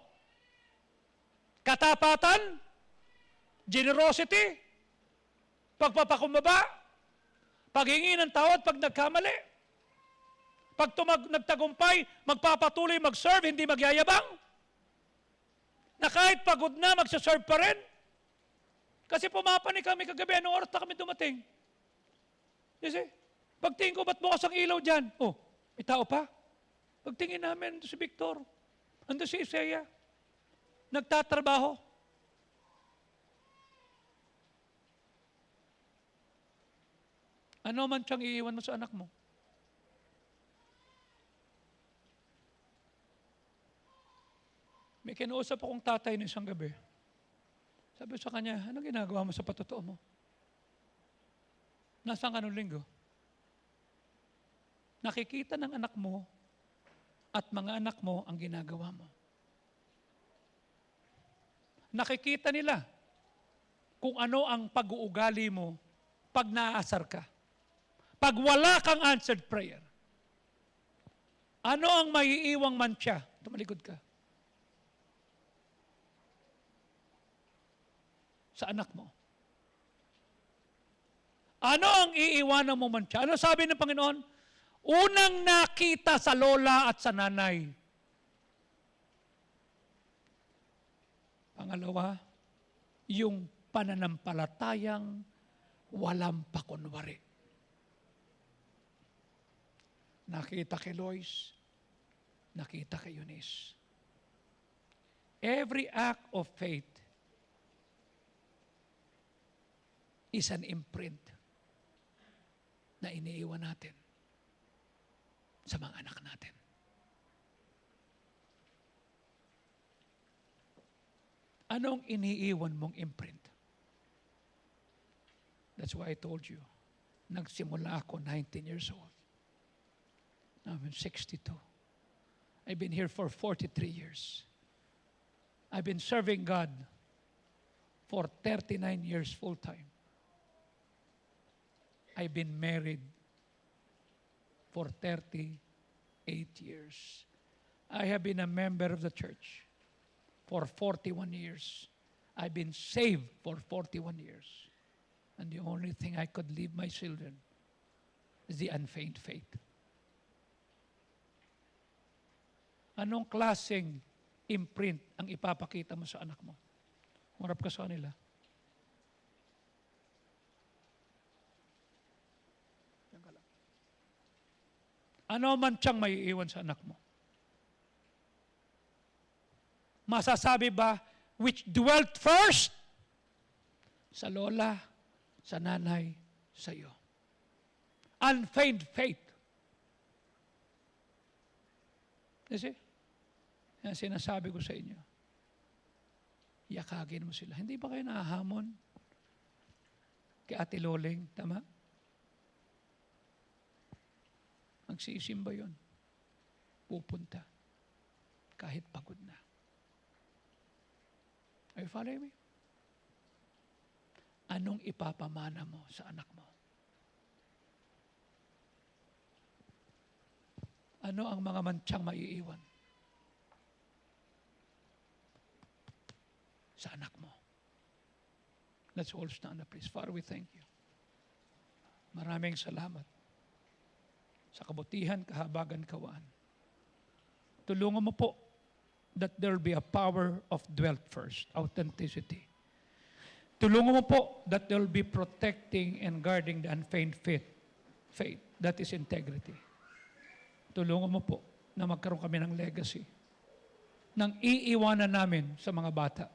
Katapatan? Generosity? Pagpapakumbaba? Paghingi ng tawad pag nagkamali? Pag nagtagumpay, magpapatuloy mag-serve, hindi magyayabang? Na kahit pagod na, magsaserve pa rin? Kasi pumapanik kami kagabi, anong oras na kami dumating? You see? Pagtingin ko, ba't bukas ang ilaw dyan? Oh, may tao pa? Pagtingin namin, ando si Victor, ando si Isaiah, nagtatrabaho. Ano man siyang iiwan mo sa anak mo? May kinuusap akong tatay na isang gabi. Sabi sa kanya, ano ginagawa mo sa patotoo mo? Nasaan ka nung linggo? Nakikita ng anak mo at mga anak mo ang ginagawa mo. Nakikita nila kung ano ang pag-uugali mo pag naaasar ka. Pag wala kang answered prayer, ano ang maiiwang mantsa? Tumalikod ka. Sa anak mo. Ano ang iiwanan mo mantsa? Ano sabi ng Panginoon? Unang nakita sa lola at sa nanay. Pangalawa, yung pananampalatayang walang pakunwari. Nakita kay Lois, nakita kay Eunice. Every act of faith is an imprint na iniiwan natin sa mga anak natin. Anong iniiwan mong imprint? That's why I told you, nagsimula ako 19 years old. Now I'm 62. I've been here for 43 years. I've been serving God for 39 years full time. I've been married for 38 years. I have been a member of the church for 41 years. I've been saved for 41 years. And the only thing I could leave my children is the unfeigned faith. Anong klaseng imprint ang ipapakita mo sa anak mo? Marap ka sa kanila. Ano man siyang maiiwan sa anak mo? Masasabi ba, which dwelt first? Sa lola, sa nanay, sa iyo. Unfeigned faith. You see? Yan sinasabi ko sa inyo. Yakagin mo sila. Hindi ba kayo nahahamon? Kay Ate Loling, tama? Magsisimba yun. Pupunta. Kahit pagod na. Are you following me? Anong ipapamana mo sa anak mo? Ano ang mga mantsang maiiwan sa anak mo? Let's all stand up, please. Father, we thank you. Maraming salamat sa kabutihan, kahabagan, kawaan. Tulungan mo po that there will be a power of dwelt first, authenticity. Tulungan mo po that there will be protecting and guarding the unfeigned faith faith. That is integrity. Tulungan mo po na magkaroon kami ng legacy nang iiwanan namin sa mga bata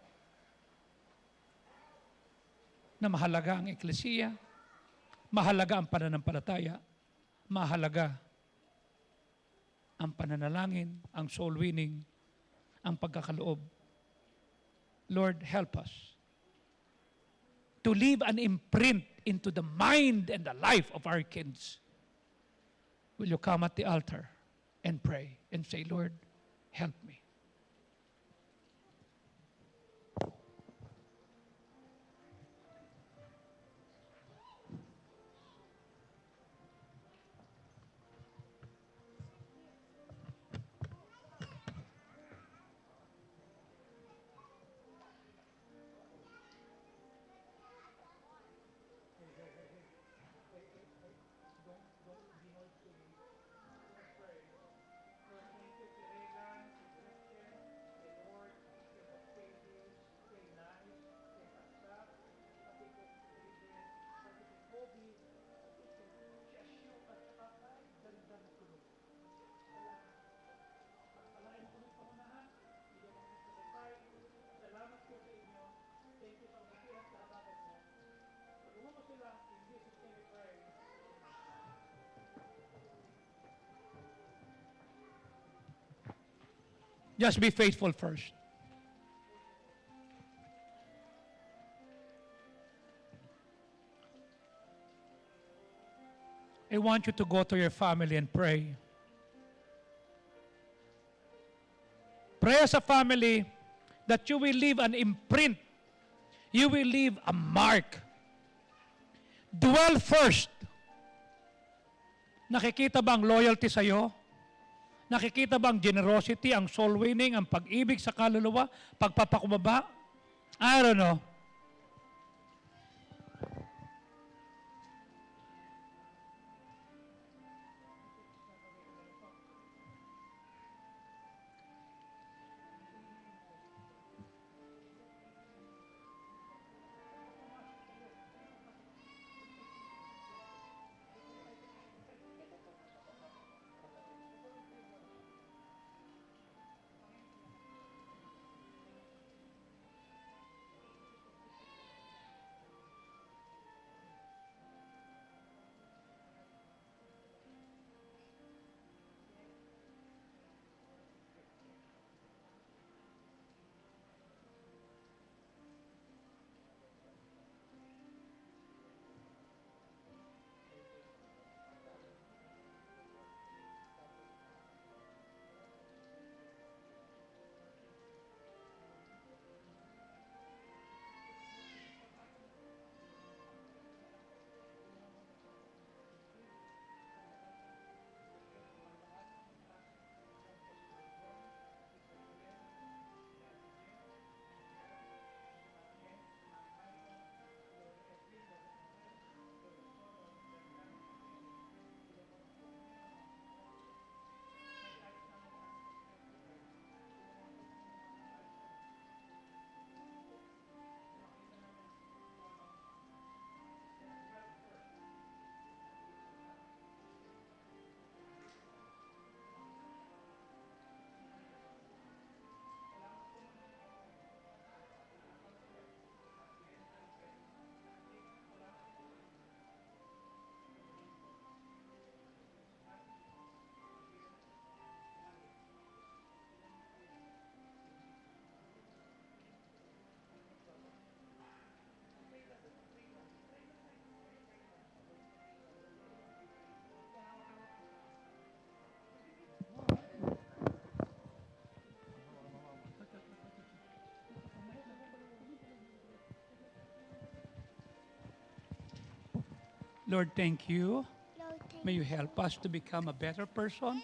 na mahalaga ang eklesiya, mahalaga ang pananampalataya, mahalaga ang pananalangin, ang soul winning, ang pagkakaloob. Lord, help us to leave an imprint into the mind and the life of our kids. Will you come at the altar and pray and say, Lord, help me. Just be faithful first. I want you to go to your family and pray. Pray as a family that you will leave an imprint. You will leave a mark. Dwell first. Nakikita ba ang loyalty sa iyo? Nakikita ba ang generosity, ang soul winning, ang pag-ibig sa kaluluwa, pagpapakumbaba? I don't know. Lord, thank you. May you help us to become a better person,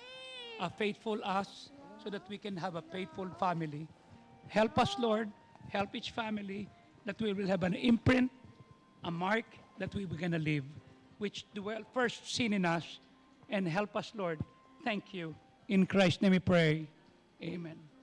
a faithful us, so that we can have a faithful family. Help us, Lord. Help each family that we will have an imprint, a mark that we will gonna leave, which dwell first seen in us, and help us, Lord. Thank you. In Christ's name we pray. Amen.